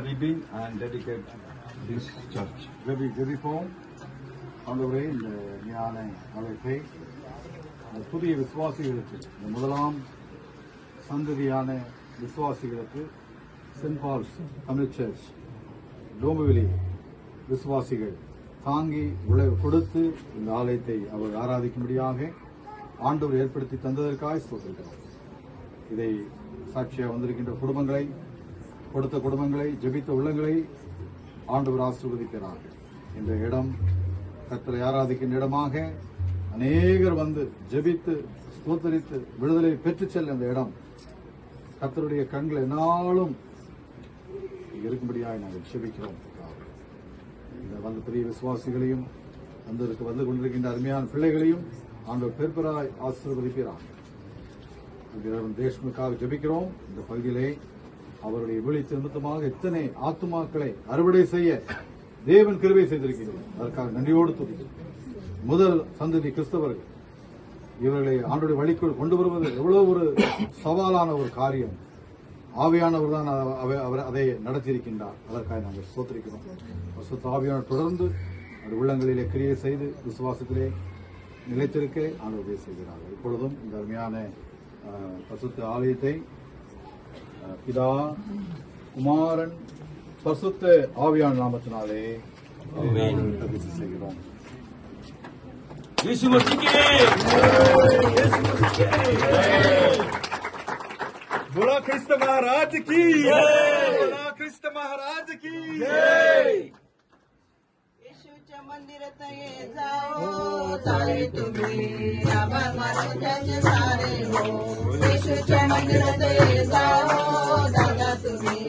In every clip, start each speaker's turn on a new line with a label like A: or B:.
A: reaping and dedicate this church. ஜெபிப்போம். ஆண்டவரே, இந்த ஞான அழைப்பை புதிய விசுவாசிகளுக்கு, இந்த முதலாம் சந்ததியான விசுவாசிகளுக்கு சென்ட் பால்ஸ் தமிழ் சர்ச் டோம்புவிலி விசுவாசிகள் தாங்கி கொடுத்து இந்த ஆலயத்தை அவர் ஆராதிக்கும்படியாக ஆண்டவர் ஏற்படுத்தி தந்ததற்காக ஸ்தோத்திரிக்கிறோம். இதை சாட்சியாக வந்திருக்கின்ற குடும்பங்களை, கொடுத்த குடும்பங்களை, ஜெபித்த உள்ளங்களை ஆண்டவர் ஆசீர்வதிக்கிறார்கள். இந்த இடம் கர்த்தரை ஆராதிக்கின்ற இடமாக அநேகர் வந்து ஜெபித்து ஸ்தோத்திரித்து விடுதலை பெற்றுச் செல்ல இந்த இடம் கர்த்தருடைய கண்கள் என்னாலும் இருக்கும்படியாக நாங்கள் ஜெபிக்கிறோம். இந்த வந்து பெரிய விசுவாசிகளையும் வந்து கொண்டிருக்கின்ற அருமையான பிள்ளைகளையும் ஆண்டவர் பெருப்பராய் ஆசீர்வதிக்கிறார். தேசமுக்காக ஜெபிக்கிறோம். இந்த பகுதியிலே அவருடைய விழித்த நிமித்தமாக எத்தனை ஆத்துமாக்களை அறுவடை செய்ய தேவன் கிருபை செய்திருக்கிறார். அதற்காக நன்றியோடு துதிக்கிறோம். முதல் சந்ததி கிறிஸ்தவர்கள் இவர்களை ஆண்டவருடைய வழிக்குள் கொண்டு வருவது எவ்வளவு ஒரு சவாலான ஒரு காரியம். ஆவியானவர் தான் அவர் அதை நடத்தியிருக்கின்றார். அதற்காக நாங்கள் ஸ்தோத்திரிக்கிறோம். ஆவியானவர் தொடர்ந்து உள்ளங்களிலே கிரியை செய்து விசுவாசத்திலே நிலைத்திருக்க ஆண்டவர் செய்கிறார்கள். இப்பொழுதும் இந்த அருமையான பரிசுத்த ஆலயத்தை பிதா, குமாரன், பரிசுத்த ஆவியான நாமத்தினாலே பிரதிஷ்டை செய்கிறோம்.
B: बोला ख्रिस्त महाराज की जय, बोला ख्रिस्त महाराज की जय.
C: येशूच्या मंदिरात ये जाओ तारे तुम्ही आभार मानो त्याचे सारे हो. येशूच्या मंदिरात ये जाओ दादा तुम्ही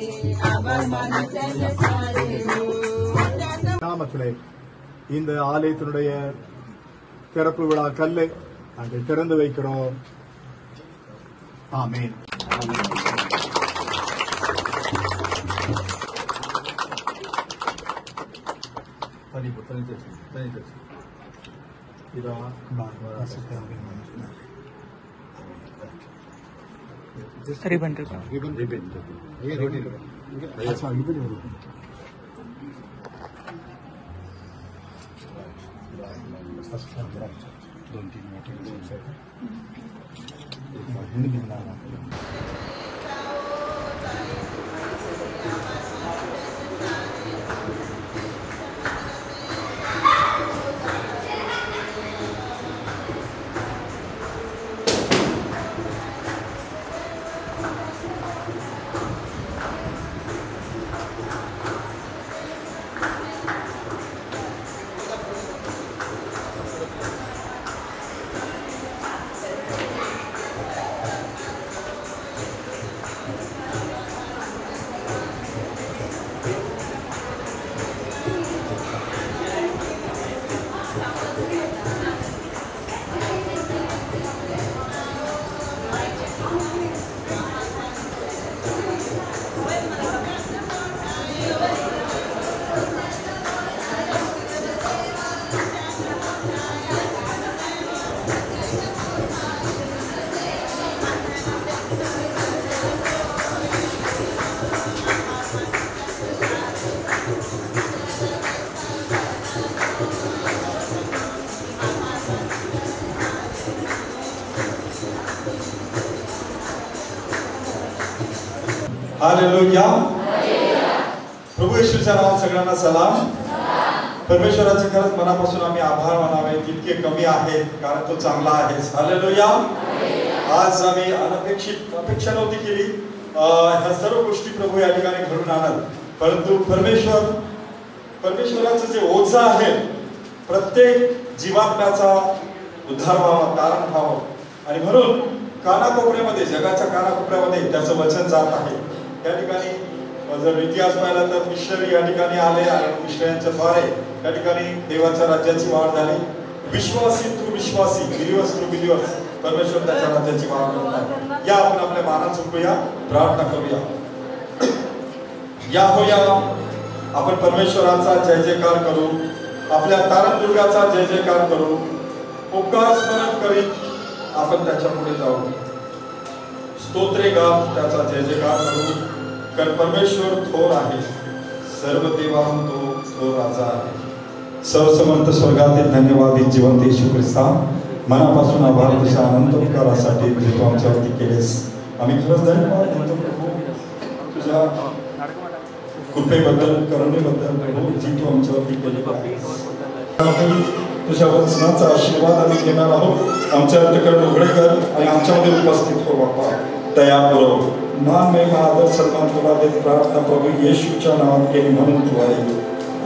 C: आभार मानो त्याचे सारे हो.
B: நாமத்திலே இந்த ஆலயத்தினுடைய திறப்பு விழா கல்லை நாங்கள் திறந்து வைக்கிறோம். ஆமென்.
D: Ribbon
E: hallelujah. प्रभू येशूच्या नावात सगळ्यांना सलाम. परमेश्वराचे खरंच मनापासून आम्ही आभार मानावे. तितके कमी आहेत कारण तो चांगला आहे. हालेलुया. आज आम्ही अपेक्षा नव्हती केली ह्या सर्व गोष्टी प्रभू या ठिकाणी घडून आणत, परंतु परमेश्वराचं जे ओझं आहे प्रत्येक जीवात्म्याचा उद्धार व्हावा, कारण व्हावं, आणि म्हणून कानाकोपऱ्यामध्ये, जगाच्या कानाकोपऱ्यामध्ये त्याचं वचन जात आहे. त्या ठिकाणी जर इतिहास पाहिला तर मिशनरी या ठिकाणी आले आणि मिशनरीच्या द्वारे त्या ठिकाणी देवाच्या राज्याची वाढ झाली. विश्वासी थ्रू विश्वासी, बिलिव्हर्स थ्रू बिलिव्हर्स, परमेश्वर त्याच्या राज्याची वाढ करत आहे. या आपण आपल्या माना झुकूया, प्रार्थना करूया. या होया आपण परमेश्वराचा जय जयकार करू, आपल्या तारणदुर्गाचा जय जयकार करू, उपकार स्मरण करीत आपण त्याच्या पुढे जाऊ. स्तोत्रे गात त्याचा जय जयकार करू, कारण परमेश्वर थोर आहे. सर्व देवाहून तो राजा आहे. सर्वसमर्थ स्वर्गातील धन्यवाद जिवंत येशू ख्रिस्ता, मनापासून आभार तुझ्या अनंत उपकारासाठी जे तू आमच्यावरती केलेस. आम्ही खरंच धन्यवाद देतो प्रभू तुझ्या कृपेबद्दल, करुणेबद्दल प्रभू जी तू आमच्यावरती केली. तुझ्या वचनाचा आशीर्वाद आम्ही घेणार आहोत. आमच्या अंतःकरण उघडे कर आणि आमच्यामध्ये उपस्थित हो बाप्पा. दयापूर्व मान महिमा आदर सन्मान तुला देत प्रार्थना प्रभू येशूच्या नावात केली म्हणून तू आहे.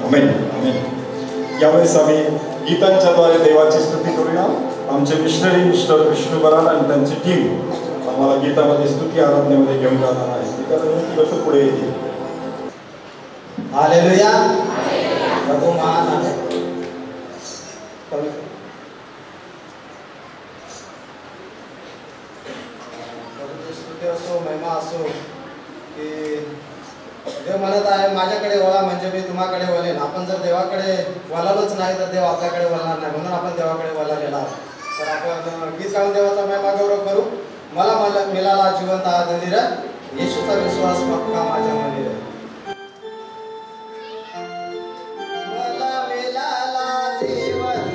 E: आमेन आमेन. यावेळेस आम्ही गीतांच्याद्वारे देवाची स्तुती करूया. आमचे मिशनरी मिस्टर विष्णू बराड आणि त्यांची टीम आम्हाला गीतामध्ये स्तुती आराधनेमध्ये घेऊन जाणार आहे. लोक पुढे येतील.
F: हालेलुया. प्रभू महान आहे. प्रभूची स्तुती असो, महिमा असो की देव म्हणत आहे माझ्याकडे वळा म्हणजे मी तुम्हाकडे वळेन. आपण जर देवाकडे वळालोच नाही तर देव आपल्याकडे वळणार नाही. म्हणून आपण देवाकडे वळालेला आहोत. तर आपण गीत गाऊन देवाचा महिमा गौरव करू. मला मिळाला जिवंत हा धनी रे, येशूचा विश्वास पक्का माझ्या मनी रे. मला मिळाला जिवंत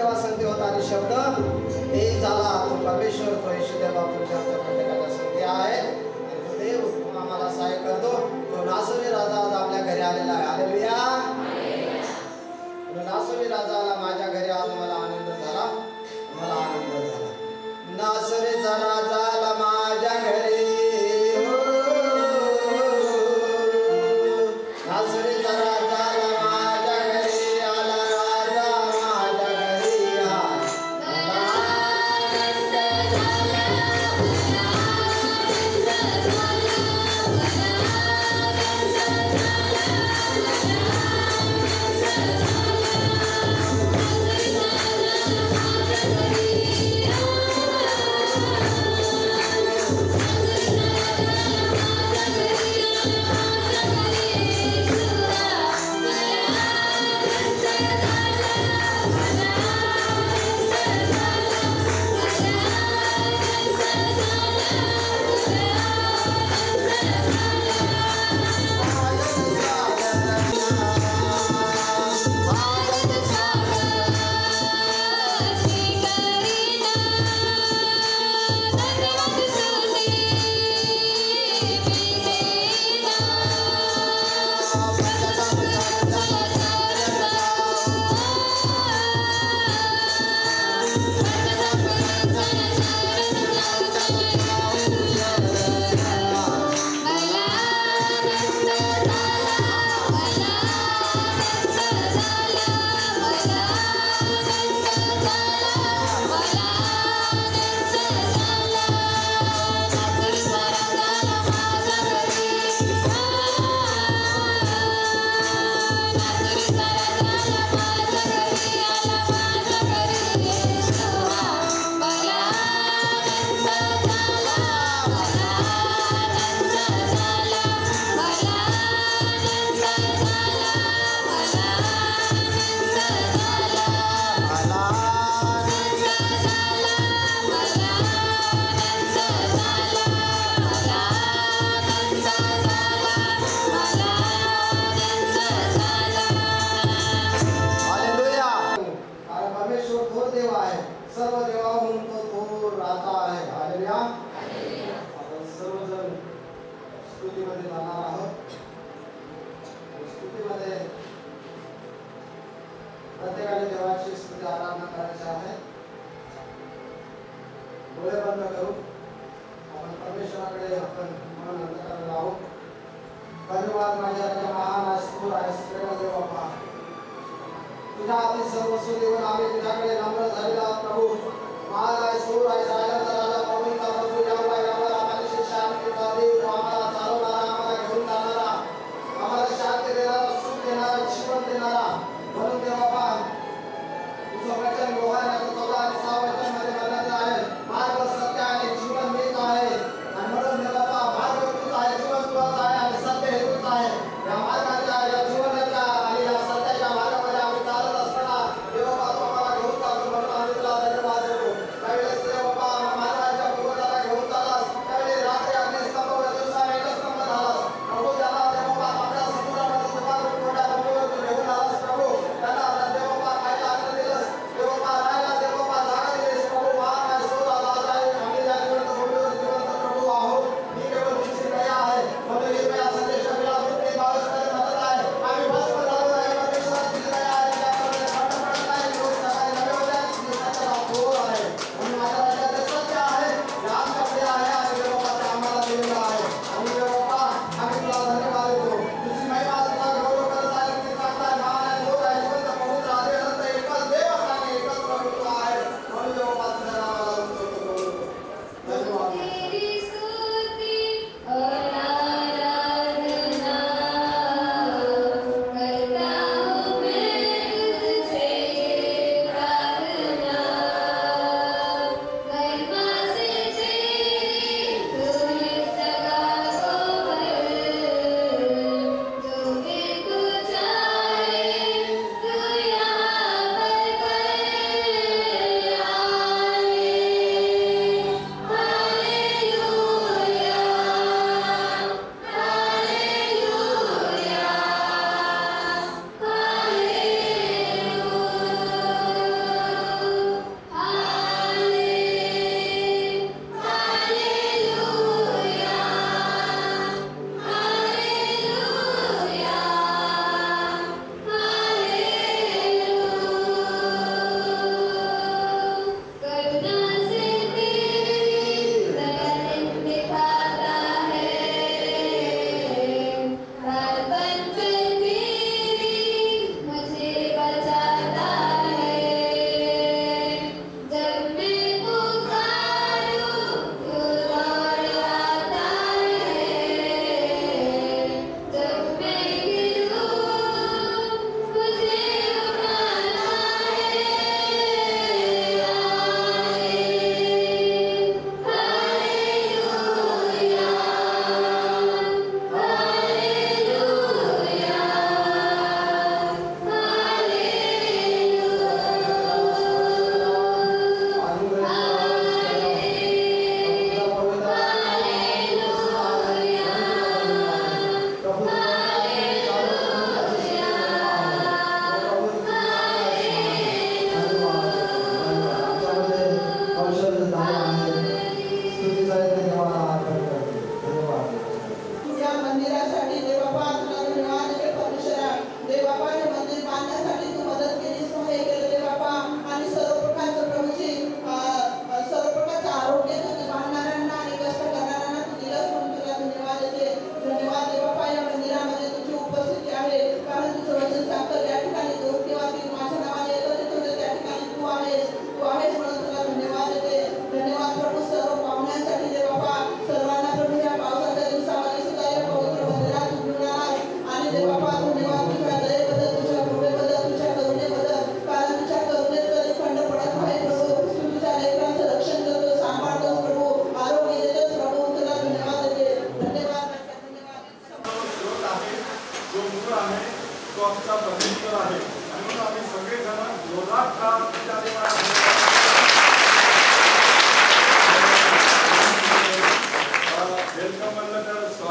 F: देवा संगती होता आणि शब्द ते झाला. तो परमेश्वर तो येशू देवा तुमच्या आमच्या प्रत्येकाच्या संगती आहे आणि तो देव आम्हाला सहाय्य करतो. तो नासोनी राजा आज आपल्या घरी आलेला आहे. हालेलुया. नासोनी राजाला माझ्या घरी आज मला आनंद झाला. मला आनंद झाला. नासरीचा राजाला माझ्या घरी नासरीचा राजाला माझ्या घरी आला. राजा माझ्या घरी आला. सर्व देवाहून तो राजा आहे. हालेलुया. आपण सर्वजण स्तुतीमध्ये जाणार आहोत. स्तुतीमध्ये प्रत्येकाने देवाची स्तुती आराधना करायची आहे. डोळे बंद करू आपण परमेश्वराकडे आपण मन अंतकरणाला आहोत. धन्यवाद माझ्या राजा, महान आहेस, थोर आहेस, प्रेमळ देव बाप्पा. तुझ्या हाती सर्वस्व देऊन आम्ही तुझ्याकडे नम्र झालेला आहोत प्रभू. महान आहेस, थोर आहेस, आनंद राजा, प्रभूंचा प्रभू, यावला यावला आम्हाला शिक्षा आमचा देव, तो आम्हाला चालवणारा, आम्हाला घेऊन जाणारा, आम्हाला शांती देणारा, सुख देणारा, जीवन देणारा. म्हणून देव बाप्पा तुझं वचन योहानाच्या 14 आणि 6 वचनामध्ये म्हटलेलं आहे, मार्ग, सत्य आणि जीवन मीच आहे. आणि म्हणून देव बाप्पा मार्ग तूच आहे, जीवन तुझंच आहे आणि सत्य हे तूच आहे. या मार्गाच्या, या जीवनाच्या आणि या सत्याच्या मार्गामध्ये आम्ही चालत असताना देव बाप्पा आम्हाला घेऊन जातो. म्हणून आम्ही तुला धन्यवाद देतो. त्यावेळेस देव बाप्पा मार्गाच्या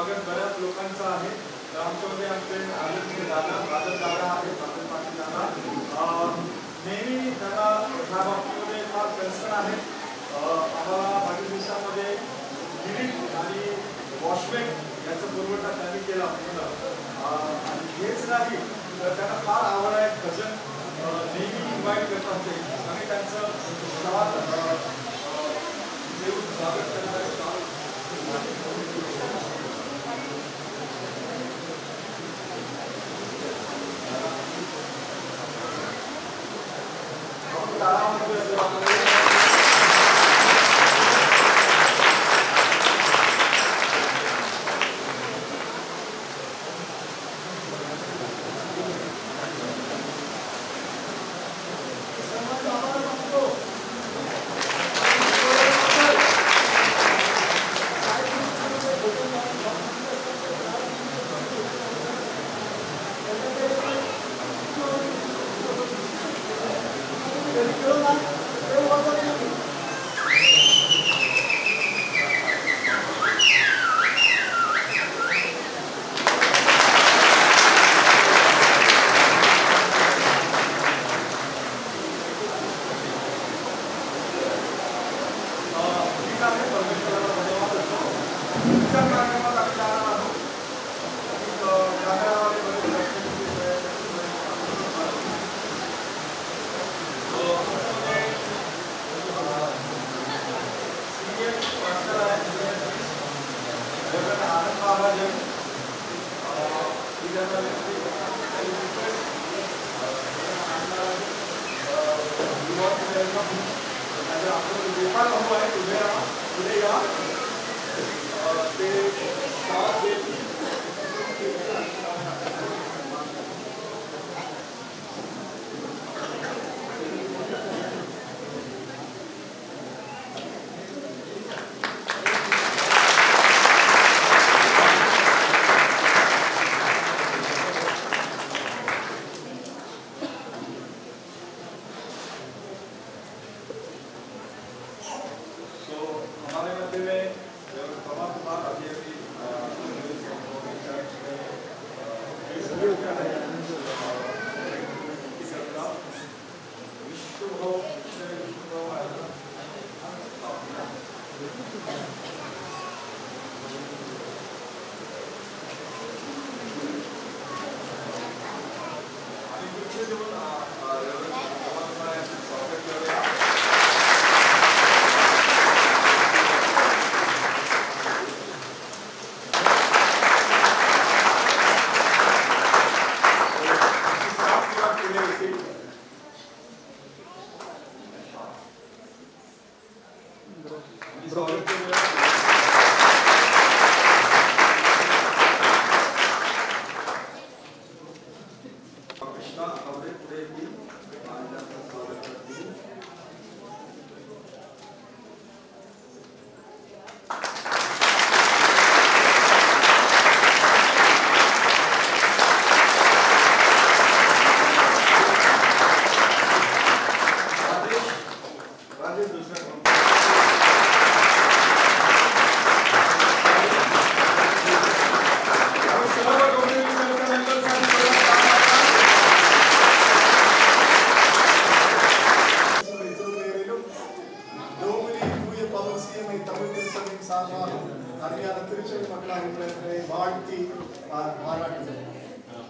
B: स्वागत बऱ्याच लोकांचं आहे. तर आमच्यामध्ये आमचे आदरणीय दादा दादा आहेत, पाटील दादा. नेहमी त्यांना ह्या बाबतीमध्ये फार कन्सर्न आहे. आम्हाला मागील दिवसामध्ये गिरीट आणि वॉशमॅन याचा पुरवठा त्यांनी केला आणि हेच नाही तर त्यांना फार आवड आहे भजन नेहमी इन्व्हाइट करतात ते आणि त्यांचं देऊन स्वागत करणार आहे.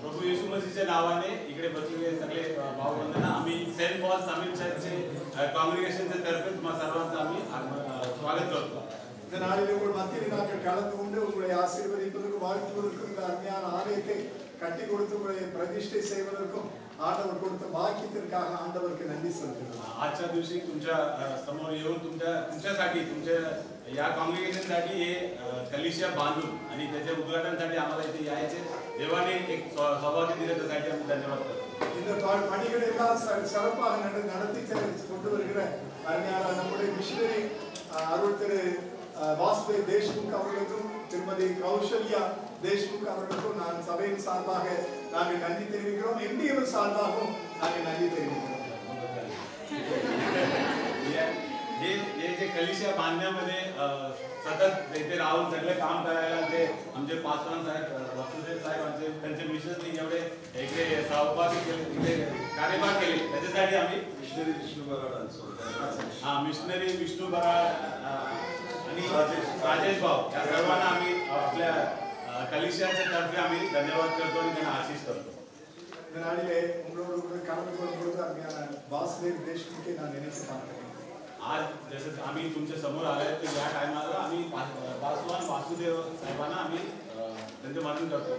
G: प्रभू येशू मसीहच्या नावाने इकडे बसलेले सगळे भाऊ बंधना आम्ही सेंट पॉल तमिळ चर्चचे काँग्रिगेशनच्या तर्फे सर्वांचं आम्ही स्वागत करतो.
H: இந்த நாளில் உங்கள் மத்தியில் நாங்கள் கலந்து கொண்டு உங்களை ஆசீர்வதிப்பதற்கும் வாழ்த்துவதற்கும் இந்த அருமையான ஆலயத்தை கட்டி கொடுத்து உங்களை பிரதிஷ்டை செய்வதற்கும் आंडवर கொடுத்த भाग्यத்திற்காக आंडवருக்கு நன்றி சொல்கிறோம்.
G: आजच्या दिवशी तुमच्या समोर येऊन तुमच्यासाठी तुमच्या या काँग्रिगेशनसाठी हे कलिशिया बांधून आणि त्याच्या उद्घाटनासाठी आम्हाला इथे यायचे देवाने एक सौभाग्य दिले त्यासाठी आम्ही धन्यवाद करतो.
H: இந்த பணிகளை எல்லாம் சிறப்பாக நடத்தி கொண்டு வருகிற அருமையான நம்முடைய மிஷனரி அருள் திரு வாசுதேவ் தேஷ்முக் அவர்களுக்கும் திருமதி கௌசல்யா தேஷ்முக் அவர்களுக்கும் நான் சபையின் சார்பாக நாங்கள் நன்றி தெரிவிக்கிறோம். எம்டிஎம் சார்பாகவும் நாங்கள் நன்றி தெரிவிக்கிறோம்.
G: जे कलिशा बांधण्यामध्ये सतत इथे राहून सगळे काम करायला ते आमचे आमचे पासवान साहेब वासुदेव साहेब आमचे त्यांचे मिसेसने एवढे इकडे सहभागी केले, इकडे कार्यभार केले, त्याच्यासाठी आम्ही मिशनरी विष्णू बराड आणि राजेश भाऊ या सर्वांना आम्ही आपल्या कलिशियाच्या तर्फे आम्ही धन्यवाद करतो आणि त्यांना आशीष करतो.
H: இந்த நாளிலே உங்களோடு கூட கலந்து கொள்ளும் பொழுது அருமையான வாசுதேவ் தேஷ்முக்கை நான் நினைத்து பார்த்தேன்.
G: आज जसं आम्ही तुमच्या समोर आलोय तर या टायमाला आम्ही पासवान वासुदेव साहेबांना आम्ही त्यांचं मानून करतो.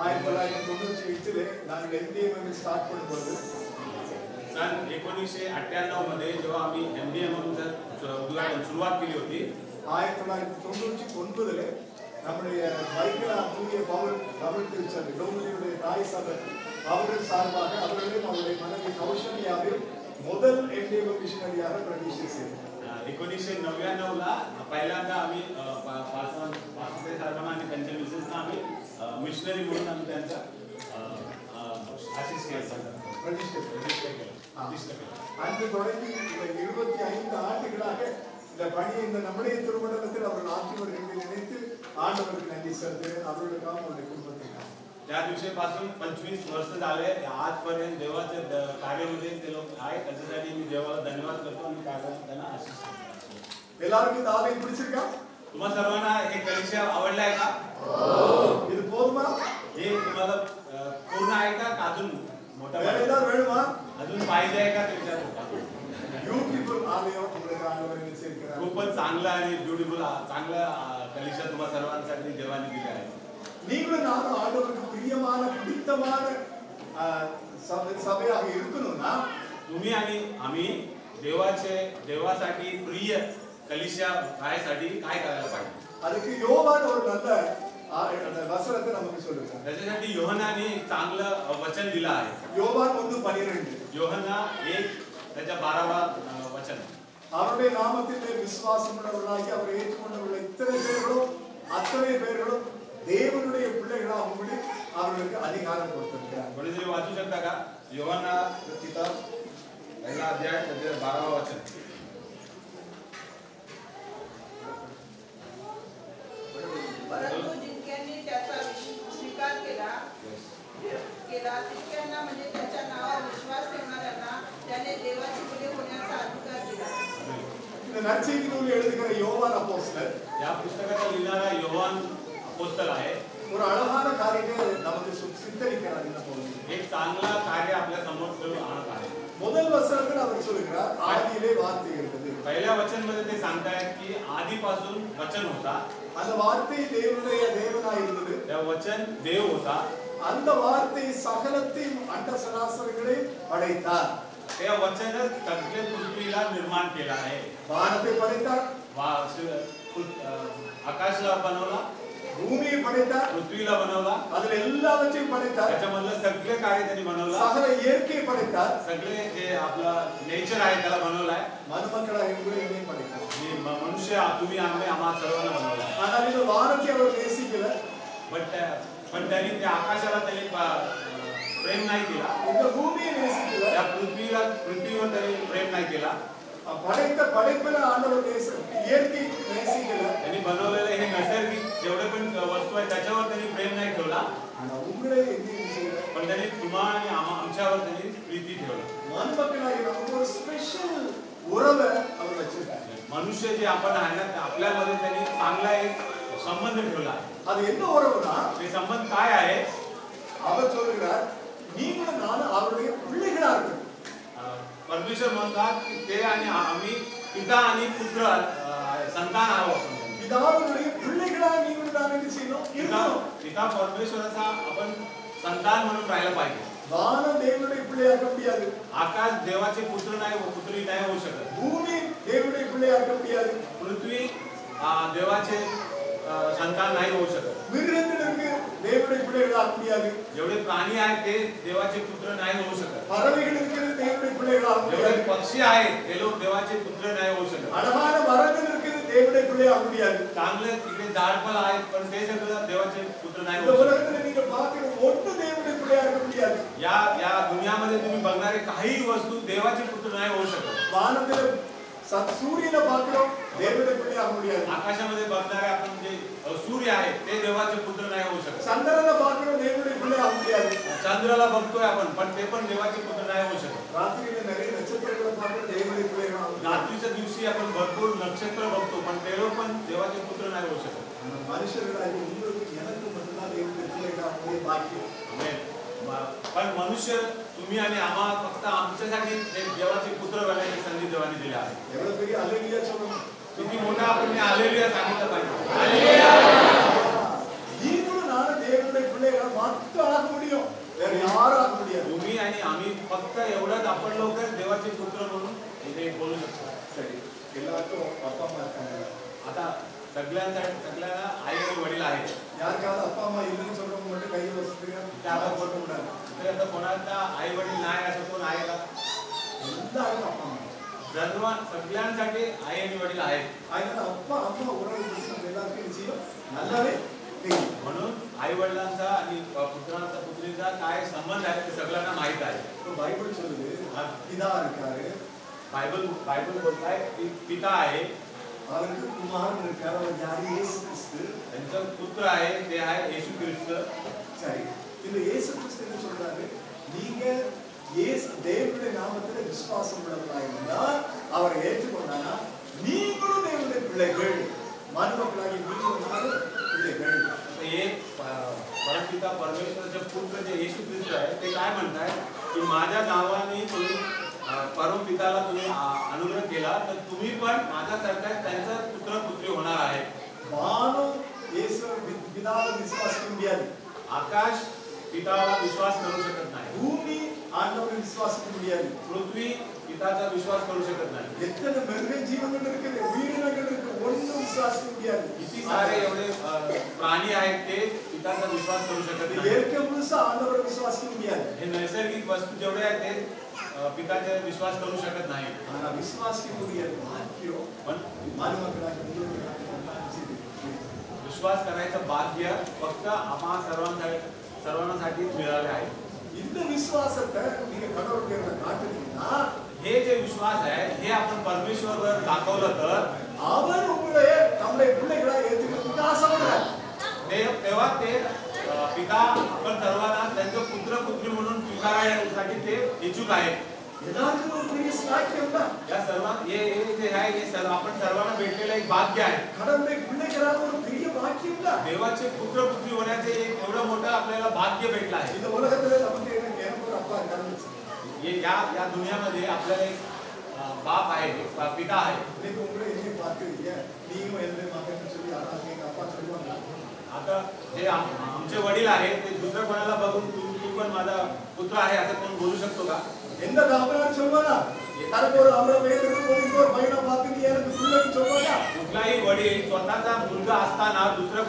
H: 1998 நான் MDM ஸ்டார்ட் பண்ணும்போது
G: सन 1998 मध्ये जेव्हा आम्ही MDM उद्घाटन सुरुवात केली होती,
H: 1999 நம்முடைய மைக்கேல் தூய பவுல் தமிழ் திருச்சபை டோமினியுடைய தாய் சபை அவர்கள் சார்பாக அவர்களையும் அவருடைய மனைவி கௌஷல்யாவையும் முதல் MDM மிஷனரியாக பிரதிஷ்டை செய்தார்.
G: 1999 ला पहिल्यांदा आम्ही पासवान वासुदेव साहेबांना आणि त्यांच्या मिसेसना आम्ही मिशनरी म्हणून आम्ही त्यांचा आशीष केला, प्रतिष्ठा केला.
H: அன்று தொடங்கி 25 ஆண்டுகளாக இந்த பணியை இந்த நம்முடைய திருமணத்தில் அவர்கள் ஆற்றி வருகிறதை நினைத்து ஆண்டவருக்கு நன்றி செலுத்துகிறேன். அவர்களுக்காக அவருடைய குடும்பத்திற்காக.
G: त्या दिवशीपासून 25 वर्ष झाले आजपर्यंत देवाच्या कार्यामध्ये ते लोक आहेत, त्याच्यासाठी मी देवाला धन्यवाद करतो आणि त्यांना आशीष करतो.
H: எல்லாருக்கும் இந்த ஆலயம் பிடிச்சிருக்கா?
G: तुम्हा सर्वांना हे कलिशा आवडलाय का?
H: இது போதுமா?
G: हे तुम्हाला पूर्ण आहे का अजून मोठा
H: வேற ஏதாவது வேணுமா?
G: अजून पाहिजे आहे का त्याच्यात?
H: ब्यूटीफुल ஆலயம் உங்களுக்கு ஆண்டவர் நிச்சயிக்கிறார்.
G: खूपच चांगला आणि ब्युटिफुल चांगला कलिशा तुम्हा सर्वांसाठी देवाने दिला आहे.
H: நீங்களும் நானும் ஆண்டவருக்கு பிரியமான பிடித்தமான சபையாக இருக்கணும்னா
G: तुम्ही आणि आम्ही देवासाठी प्रिय कलिशा राहायसाठी काय करायला पाहिजे?
H: அதுக்கு யோவான் ஒரு நல்ல அந்த வசனத்தை நமக்கு சொல்றார்.
G: त्याच्यासाठी योहनाने एक चांगलं वचन दिलं आहे.
H: யோவான் 1:12
G: योहना 1 त्याच्या 12वा वचन.
H: அவருடைய நாமத்திலே விசுவாசம் உள்ளவர்களாகி அவரை ஏற்றுக்கொண்டுள்ள இத்தனை பேர்களும் அத்தனை பேர்களும் தேவனுடைய பிள்ளைகளாகும்படி அவர்களுக்கு அதிகாரம் கொடுத்திருக்கிறார்.
G: कोणीतरी वाचू शकता का? योहना किताब पहिला अध्याय त्याचे 12वा वचन.
C: परंतु जितक्यांनी त्याचा स्वीकार केला तितक्यांना म्हणजे त्याच्या नावावर विश्वास ठेवणाऱ्यांना त्याने देवाची मुले होण्याचा अधिकार दिला.
H: இந்த நற்செய்தி நூலை எழுதுகிற யோவான் அப்போஸ்தலர்
G: या पुस्तकाचा लिहिणारा योहान अपोस्तल आहे.
H: ஒரு अழகான காரியத்தை நமக்கு சித்தரிக்கிறார். இந்த பவுல்
G: एक चांगला कार्य आपल्या समोर ठेवून आणत आहे.
H: முதல் வசனத்தில் அவர் சொல்கிறார் ஆதியிலே வார்த்தை இருந்தது.
G: पहिल्या वचन मध्ये ते सांगतायत की आधीपासून वचन होता,
H: அந்த வார்த்தை தேவனுடைய தேவனாய் இருந்தது.
G: त्या वचन देव होता,
H: அந்த வார்த்தை சகலத்தையும் அண்ட சராசரங்களையும் படைத்தார்.
G: त्या वचनच सगळे पृथ्वीला निर्माण केला आहे.
H: வானத்தை படைத்தார்,
G: आकाशला बनवला,
H: பூமியை படைத்தார்,
G: पृथ्वीला बनवला,
H: அதுல எல்லாவற்றையும் படைத்தார்.
G: त्याच्यामधलं सगळे कार्य त्यांनी बनवला,
H: சகல இயற்கையை படைத்தார்.
G: सगळे जे आपलं नेचर आहे त्याला बनवलाय.
H: மனுமக்களாக எங்களையும் படைத்தார்.
G: मनुष्य तुम्ही आम्हा सर्वांना बनवला.
H: ஆனால் இந்த வானத்தை அவர் நேசிக்கல.
G: पण त्यांनी त्या आकाशाला त्यांनी प्रेम नाही केला,
H: இந்த பூமியை நேசிக்கல.
G: त्या पृथ्वीवर त्यांनी प्रेम नाही केला.
H: படைத்த படைப்பில ஆண்டவர் இயற்கை நேசிக்கல.
G: त्यांनी बनवलेले हे नैसर्गिक जेवढे पण वस्तू आहेत त्याच्यावर त्यांनी प्रेम नाही ठेवला,
H: உங்களை
G: पण त्यांनी तुम्हा आणि आमच्यावर त्यांनी प्रीती ठेवला.
H: மனுமக்களாக நமக்கு ஒரு ஸ்பெஷல் உறவை அவர் வச்சிருக்காரு.
G: मनुष्य जे आपण आहे ना आपल्यामध्ये त्यांनी चांगला एक संबंध ठेवला आहे.
H: அது என்ன உறவுனா
G: ते संबंध काय आहे?
H: அவர் சொல்கிறார் நீங்களும் நானும் அவருடைய பிள்ளைகளா இருக்கணும்.
G: परमेश्वर म्हणतात की ते आणि आम्ही पिता आणि पुत्र संतान आहोत.
H: பிதாவுடைய பிள்ளைகளா நீங்களும் நான் என்ன செய்யணும்? இருக்கணும்.
G: पिता परमेश्वराचा आपण संतान म्हणून राहायला पाहिजे.
H: வானம் தேவனுடைய பிள்ளையாக முடியாது.
G: आकाश देवाचे पुत्री नाही होऊ शकत.
H: பூமி தேவனுடைய பிள்ளையாக முடியாது.
G: पृथ्वी देवाचे संतान नाही होऊ शकत.
H: மிருகங்களுக்கு தேவனுடைய பிள்ளைகளாக முடியாது.
G: जेवढे प्राणी आहेत ते देवाचे पुत्र नाही होऊ शकत.
H: பறவைகளுக்கு தேவனுடைய பிள்ளைகளாக
G: जेवढे
H: முடியாது.
G: पक्षी आहेत ते लोक देवाचे पुत्र नाही होऊ शकत.
H: அழகான மரங்களுக்கு தேவனுடைய பிள்ளையாக முடியாது.
G: चांगले तिकडे झाडफळ आहेत पण ते सगळं देवाचे पुत्र नाही
H: இந்த
G: होऊ शकत.
H: உலகத்துல நீங்க பார்க்கிற ஒன்று தேவனுடைய பிள்ளையாக முடியாது.
G: या दुनियामध्ये तुम्ही बघणारे काही वस्तू देवाचे पुत्र नाही होऊ शकत.
H: வானத்துல சூரியனை பார்க்கிறோம், தேவனுடைய பிள்ளையாக முடியாது.
G: आकाशामध्ये बघणारे आपण जे सूर्य आहे ते देवाचे पुत्र नाही होऊ शकत.
H: சந்திரனை பார்க்கிற தேவனுடைய பிள்ளையாக முடியாது.
G: चंद्राला बघतोय आपण पण ते पण देवाचे पुत्र नाही होऊ शकत.
H: ராத்திரியில நிறைய நட்சத்திரங்களை பார்க்கிற தேவனுடைய பிள்ளையாக முடியாது.
G: रात्रीच्या दिवशी आपण भरपूर नक्षत्र बघतो पण ते लोक पण देवाचे पुत्र नाही होऊ शकत.
H: மனுஷர்களாகி உங்களுக்கு எனக்கு மட்டும்தான் தேவனுடைய பிள்ளைகளாக முடிய பாக்கியம்.
G: पण मनुष्य तुम्ही आणि आम्हा फक्त आमच्यासाठी देवाचे पुत्र बनायची संधी देवाने दिली आहे.
H: எவ்வளவு பெரிய அல்லேலூயா சொல்லணும்.
G: किती मोठा आपण हालेलुया सांगितलं पाहिजे.
H: நீங்களும் நானும் தேவனுடைய பிள்ளைகளை மட்டும் ஆக முடியும், வேற யாரும் ஆக முடியாது.
G: तुम्ही आणि आम्ही फक्त एवढंच आपण लोक देवाचे पुत्र म्हणून इथे बोलू शकतो.
H: சரி, எல்லாருக்கும் அப்பா அம்மா இருக்காங்க.
G: आता सगळ्यांना आई आणि वडील आहेत.
H: யாருக்காவது அப்பா அம்மா இல்லைன்னு சொல்றவங்க மட்டும் கையை வச்சுக்கிறீங்க,
G: त्यावर
H: போட்டு விடாது.
G: आता कोणाचा आई वडील नाही असं कोण आहे का?
H: எல்லாருக்கும் அப்பா அம்மா.
G: सगळ्यांसाठी आई आणि वडील आहेत.
H: அதனால அப்பா அம்மா உறவு பற்றி நம்ம எல்லாருக்கும் நிச்சயம் நல்லாவே தெரியும்.
G: म्हणून आई वडिलांचा आणि पुत्रांचा पुत्रीचा काय संबंध आहे ते सगळ्यांना माहित आहे.
H: இப்போ பைபிள் சொல்லுது பிதா இருக்காரு,
G: बायबल बोलताय की पिता आहे,
H: அவருக்கு குமாரன் இருக்காரு, அவர் யாரு? இயேசு கிறிஸ்து.
G: त्यांचा पुत्र आहे ते आहे येशू ख्रिस्त.
H: சரி, இந்த இயேசு கிறிஸ்து என்ன சொல்றாரு? நீங்க இயேசு தேவனுடைய நாமத்துல விசுவாசம் உள்ளவர்களா இருந்தா, அவரை ஏற்றுக்கொண்டானா நீங்களும் தேவனுடைய பிள்ளைகள், மனுமக்களாகி நீங்களும் பிள்ளைகள்.
G: हे परमपिता परमेश्वराचे पुत्र जे येशू ख्रिस्त आहे ते काय म्हणताय की माझ्या नावाने तुम्ही परमपिताला तुम्ही अनुग्रह केला तर तुम्ही पण माझ्यासारखा त्यांचा पुत्र पुत्री होणार आहे.
H: வானம் இயேசு பிதாவை விசுவாசிக்க முடியாது.
G: आकाश पिताला विश्वास करू शकत नाही.
H: பூமி ஆண்டவரை விசுவாசிக்க முடியாது.
G: पृथ्वी पिताचा विश्वास करू शकत नाही.
H: எத்தனை மிருக ஜீவன்கள் இருக்குது, உயிரினங்கள் இருக்கு, ஒன்றும் விசுவாசிக்க முடியாது.
G: किती सारे एवढे प्राणी आहेत ते पिताचा विश्वास करू शकत नाही.
H: இயற்கை முழுசா ஆண்டவரை விசுவாசிக்க முடியாது.
G: हे नैसर्गिक वस्तू जेवढे आहेत ते पिताचा विश्वास करू शकत नाही.
H: ஆனா விசுவாசிக்கக்கூடிய பாக்கியம்
G: पण
H: மனுமக்களாகி
G: विश्वास करायचं भाग्य फक्त आम्हा सर्वांसाठी मिळाले आहे.
H: இந்த விசுவாசத்தை நீங்க கடவுளுக்கு காட்டுறீங்கன்னா,
G: हे जे विश्वास आहे हे आपण परमेश्वरवर दाखवलं तर
H: அவர் உங்களை நம்முடைய பிள்ளைகளா ஏற்றுக்கிறதுக்கு ஆசைப்படுறார்.
G: तेव्हा ते पिता आपण सर्वांना त्यांचे पुत्र पुत्री म्हणून स्वीकारण्यासाठी ते इच्छुक आहेत.
H: எல்லாருக்கும் ஒரு பெரிய சாக்கியம் தான்.
G: या सर्वांना हे जे आहे हे सर्व आपण सर्वांना भेटलेलं एक भाग्य आहे.
H: கடவுளுடைய பிள்ளைகளாக ஒரு பெரிய பாக்கியம் தான்.
G: देवाचे पुत्र पुत्री होण्याचे एक एवढं मोठं आपल्याला भाग्य भेटलं आहे.
H: இந்த உலகத்துல நமக்கு எனக்கு ஒரு அப்பா இருக்காரு.
G: या दुनियामध्ये आपल्याला एक बाप आहे, एक पिता आहे.
H: இன்னைக்கு உங்களை எங்கே பார்க்கிறீங்க, நீயும் என்னுடைய மகன் சொல்லி யாராவது எங்க அப்பா சொல்லுவாங்க?
G: आता जे आमचे वडील आहेत ते दुसऱ्या कोणाला बघून तू पण माझा पुत्र आहे असं कोण बोलू शकतो का?
H: எந்த தாப்பனார் சொல்வானா? தனக்கு ஒரு 50 வயது இருக்கும் ஒரு பையனை பார்த்து நீ எனக்கு பிள்ளைன்னு சொல்வானா?
G: कुठलाही वडील स्वतःचा मुलगा असताना दुसऱ्या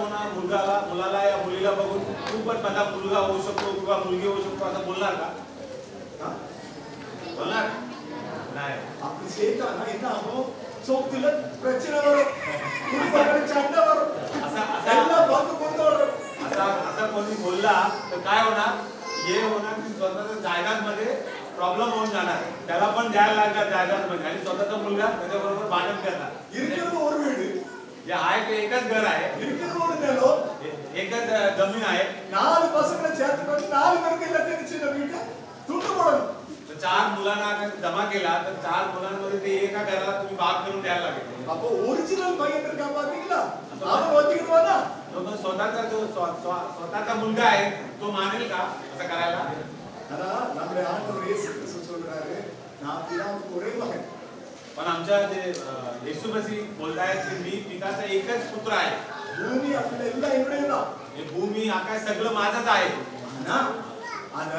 G: मुलाला या मुलीला बघून तू पण माझा मुलगा होऊ शकतो किंवा मुलगी होऊ शकतो असं बोलणार का? बोलणार नाही.
H: அப்படி செய்தானா என்ன ஆகும்? சொத்துல பிரச்சனை வரும், குடும்பத்துல சண்டை வரும், எல்லாம் பங்கு கொண்டு வரும்.
G: असा कोणी बोलला तर काय होणार? हे होणार की स्वतःच्या जायगांमध्ये प्रॉब्लेम होऊन जाणार, त्याला पण द्यायला लागणार जायगांमध्ये आणि स्वतःचा मुलगा त्याच्याबरोबर भांडण करणार.
H: இருக்கிறது ஒரு வீடு,
G: जे आहे ते एकच घर आहे,
H: இருக்கிறது ஒரு நிலம்,
G: एकच जमीन आहे.
H: 4 பசங்களை சேர்த்து கொண்டு 4 பேருக்கு எல்லாத்தையும் சின்ன வீட்டை துண்டு போடணும்.
G: तर 4 मुलांना जमा केला तर 4 मुलांमध्ये ते एका घराला तुम्ही भाग करून द्यायला लागेल.
H: அப்போ ஒரிஜினல் பையன் இருக்கா பாத்தீங்களா? அவன் ஒத்துக்கிடுவானா?
G: स्वतःचा मुलगा आहे तो मानेल का असं करायला?
H: ஆனா நம்முடைய ஆண்டவர் இயேசு கிறிஸ்து சொல்றாரு, நான் பிதாவுக்கு ஒரே மகன்.
G: पण आमच्या जे येशू मसीह बोलतायत की मी पिताचा एकच पुत्र आहे.
H: பூமி आपल्या எல்லாம் என்னுடையதான்.
G: हे भूमी आकाश सगळं माझंच आहे.
H: ஆனா அத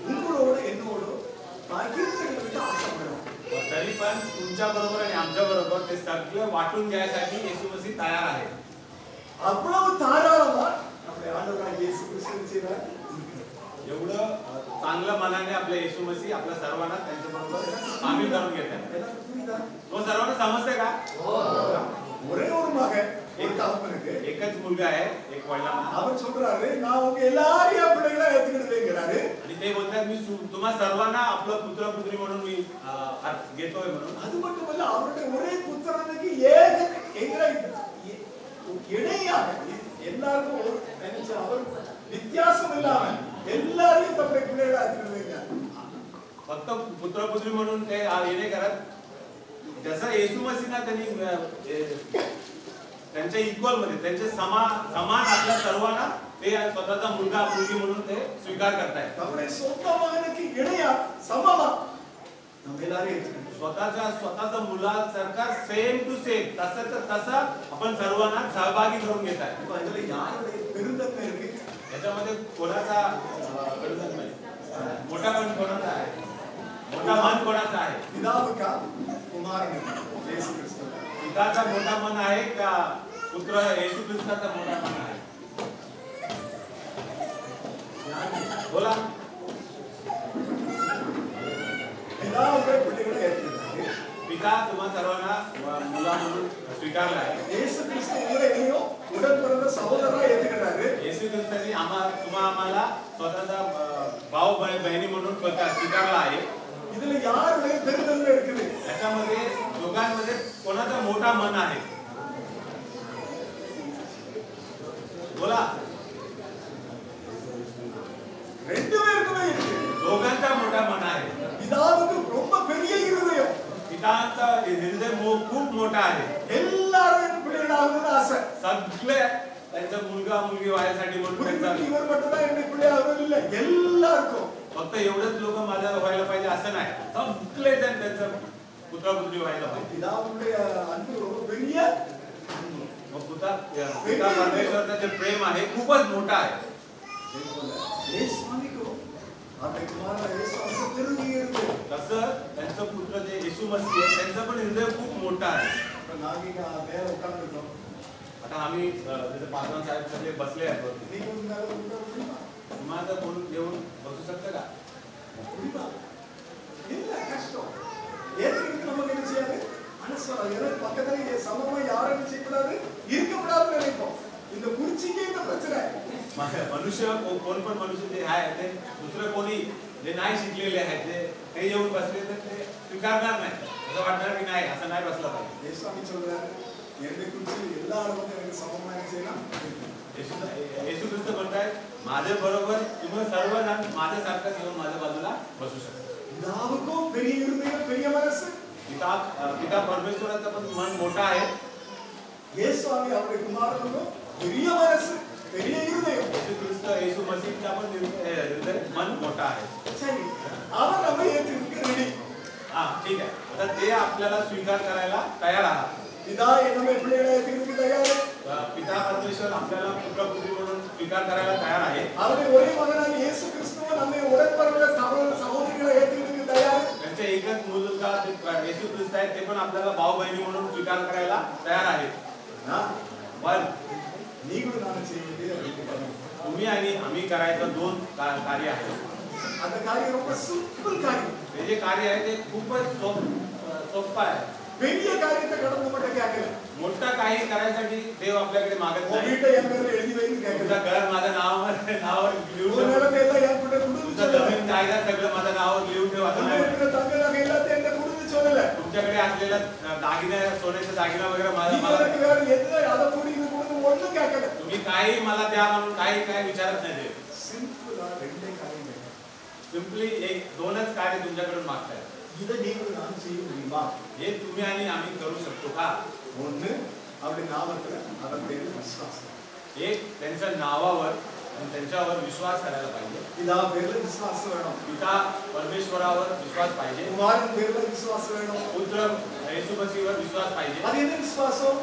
H: உங்களோட என்னோட பகிர்ந்துக்கிறதுக்கு ஆசைப்படுறோம்.
G: तरी पण तुमच्या बरोबर आणि आमच्या बरोबर ते सगळं वाटून घ्यायसाठी येशू मसीह तयार आहे.
H: அவ்வளவு தாராளமா நம்முடைய ஆண்டவராகிய இயேசு கிறிஸ்து செய்றார்.
G: एवढं चांगलं मनाने आपले येशू मसीह आपल्या सर्वांना त्यांच्या बरोबर सामील करून घेतात.
H: எனக்கு புரியுதா?
G: तो सर्वांना समजते का?
H: ஒரே ஒரு மகன், ஒரு தகப்பனுக்கு
G: एकच मुलगा आहे, एक वडिलांना.
H: அவர் சொல்றாரு, நான் உங்க எல்லாரையும் பிள்ளைகளா ஏத்துக்கிடுவேங்கிறாரு.
G: आणि ते बोलतात मी तुम्हा सर्वांना आपलं पुत्र पुत्री म्हणून मी घेतोय म्हणून.
H: அது மட்டுமல்ல அவருடைய ஒரே புத்திரனுக்கு ஏக இணையாக எல்லாருக்கும் நினைச்ச அவர் வித்தியாசம் இல்லாம எல்லாரையும் தம்முடைய பிள்ளைகளா ஆக்கினார்.
G: फक्त पुत्र पुत्री म्हणून ते येणे करत. जसं येशू मसीहना त्यांनी त्यांच्या इक्वल मध्ये त्यांचे समान आपल्या सर्वांना ते स्वतःचा मुलगा मुलगी म्हणून ते स्वीकार करतायत.
H: தம்முடைய சொந்த மகனுக்கு இணையா சமமா நம்ம எல்லாரையும்
G: स्वतःचा मुलासारखा सेम टू सेम तसं आपण सर्वांना सहभागी करून घेत आहे.
H: பெருந்தன்மை இருக்கு.
G: याच्यामध्ये कोणाचा मोठा मन कोणाचा आहे? मोठा मन कोणाचा आहे?
H: பிதாவுக்கா குமாரனுக்கு இயேசு கிறிஸ்து.
G: पिताचा मोठा मन आहे का पुत्र येशू ख्रिस्ताचा मोठा मन आहे? बोला.
H: பிதாவுடைய பிள்ளைகளை ஏற்றுக்கிறாரு.
G: पिता तुम्हा सर्वांना मुला म्हणून स्वीकारला आहे.
H: இயேசு கிறிஸ்து உங்களையும் உடன் பிறந்த சகோதரரா ஏற்றுக்கிறாரு.
G: येशू ख्रिस्ताने आम्हाला स्वतःचा भाऊ बहिणी म्हणून स्वीकारला आहे.
H: இதுல யாருடைய பெருந்தன்மை இருக்குது?
G: याच्यामध्ये दोघांमध्ये कोणाचा मोठा मन आहे? बोला.
H: ரெண்டு பேருக்குமே இருக்கு.
G: दोघांचा मोठा मन आहे.
H: பிதாவுக்கு ரொம்ப பெரிய இருதயம்.
G: पितांचा हृदय खूप मोठा आहे.
H: எல்லாரும் பிள்ளைகளாகணும்னு ஆசை.
G: सगळे त्यांचा मुलगा मुलगी व्हायसाठी म्हणून त्यांचा
H: இவர் மட்டும் தான் என்னுடைய பிள்ளையாகணும் இல்ல எல்லாருக்கும்.
G: फक्त एवढेच लोक माझा व्हायला पाहिजे असं नाही. सगळे जण त्यांचा पुत्र पुत्री व्हायला पाहिजे.
H: பிதாவுடைய அன்பு ரொம்ப பெரிய
G: मग पिता परमेश्वराचं जे प्रेम आहे खूपच मोठा आहे. तसं त्यांचं पुत्र जे येशू मसीह आहे त्यांचं पण हृदय खूप मोठं आहे. आता आम्ही जसे पासवान साहेब सगळे बसले आहेत तुम्हाला बोलून घेऊन बसू शकता का?
H: பக்கத்துல சமமா யாரும் செய்யக்கூடாது இருக்கக்கூடாதுன்னு நினைப்போம். இந்த குறிச்சிக்கே இந்த பிரச்சனை.
G: मनुष्य कोण पण मनुष्य जे आहे ते दुसरे कोणी जे नाही शिकलेले आहेत ते येऊन बसले तर ते स्वीकारणार नाही. असं वाटणार की नाही असं नाही बसलं पाहिजे.
H: येशू சொல்றாரு என்னை குறிச்சி எல்லாரும் எனக்கு சமமா செய்யலாம்.
G: येशू ख्रिस्त म्हणतायत माझे बरोबर तुम्ही सर्वजण माझ्यासारखं येऊन माझ्या बाजूला बसू शकता.
H: பிதாவுக்கும் பெரிய இருதயம் பெரிய மனசு.
G: पिता परमेश्वराचं पण मन मोठा आहे.
H: இயேசு அவருடைய குமாரனுக்கும் பெரிய மனசு பெரிய இருதயம்.
G: येशू ख्रिस्त येशू मसीहचा पण हृदय मन मोठा आहे.
H: சரி அவர் நம்ம ஏற்றுக்க ரெடி.
G: ठीक आहे. आता ते आपल्याला स्वीकार करायला तयार आहात.
H: பிதா என்னை பிள்ளைகளை ஏற்றுக்க தயார்.
G: पिता परमेश्वर आपल्याला पुत्र पुत्री म्हणून स्वीकार करायला तयार आहे.
H: அவருடைய ஒரே மகனான இயேசு கிறிஸ்துவை நம்மை உடன்பிறந்த சகோதரிகளை ஏற்றுக்க தயார்.
G: त्यांचे एकच मुलगा येशू ख्रिस्त आहेत ते पण आपल्याला भाऊ बहिणी म्हणून स्वीकार करायला तयार आहेत. पण
H: நீங்களும் நானும் செய்ய வேண்டிய
G: तुम्ही आणि आम्ही करायचं दोन कार्य आहेत.
H: அந்த காரியம் ரொம்ப சிம்பிள் காரியம்.
G: हे जे कार्य आहे ते खूपच सोपं आहे.
H: பெரிய காரியத்தை கடந்து மட்டும் கேட்கல.
G: मोठा काही करायसाठी देव आपल्याकडे मागत नाही.
H: வீட்டை என் பேர்ல எழுதி வைன்னு கேட்கல.
G: तुझं घर माझ्या नावावर लिहून
H: ஒரு
G: ठेव.
H: நிலத்தை எல்லாம் என் கூட கொடுத்து
G: तुझं
H: சொல்லல.
G: जमीन जायदाद सगळं माझ्या नावावर लिहून ठेव असं नाही.
H: இருக்கிற தங்க நகை எல்லாத்தையும் என்ன கொடுத்து சொல்லல.
G: तुमच्याकडे असलेला दागिना सोन्याचा दागिना वगैरे
H: நீங்க
G: मला
H: எனக்கு வேற எது அதை கூடி இது கொடுத்து ஒண்ணும் கேட்கல.
G: तुम्ही काही मला द्या म्हणून काही विचारत नाही.
H: சிம்பிளா ரெண்டே காரியம்.
G: सिम्पली एक दोनच कार्य तुमच्याकडून मागताय.
H: இதை நீங்களும் நானும் செய்ய முடியுமா?
G: हे तुम्ही आणि आम्ही करू शकतो का?
H: ஒண்ணு அப்படி நாமத்துல அதன் பேரு விசுவாசம்.
G: एक त्यांच्या नावावर आणि त्यांच्यावर विश्वास करायला पाहिजे.
H: பிதா பேர்ல விசுவாசம் வேணும்.
G: पिता परमेश्वरावर विश्वास पाहिजे.
H: குமாரன் பேர்ல விசுவாசம் வேணும்.
G: पुत्र येशू मसीहवर विश्वास पाहिजे.
H: அது என்ன விசுவாசம்?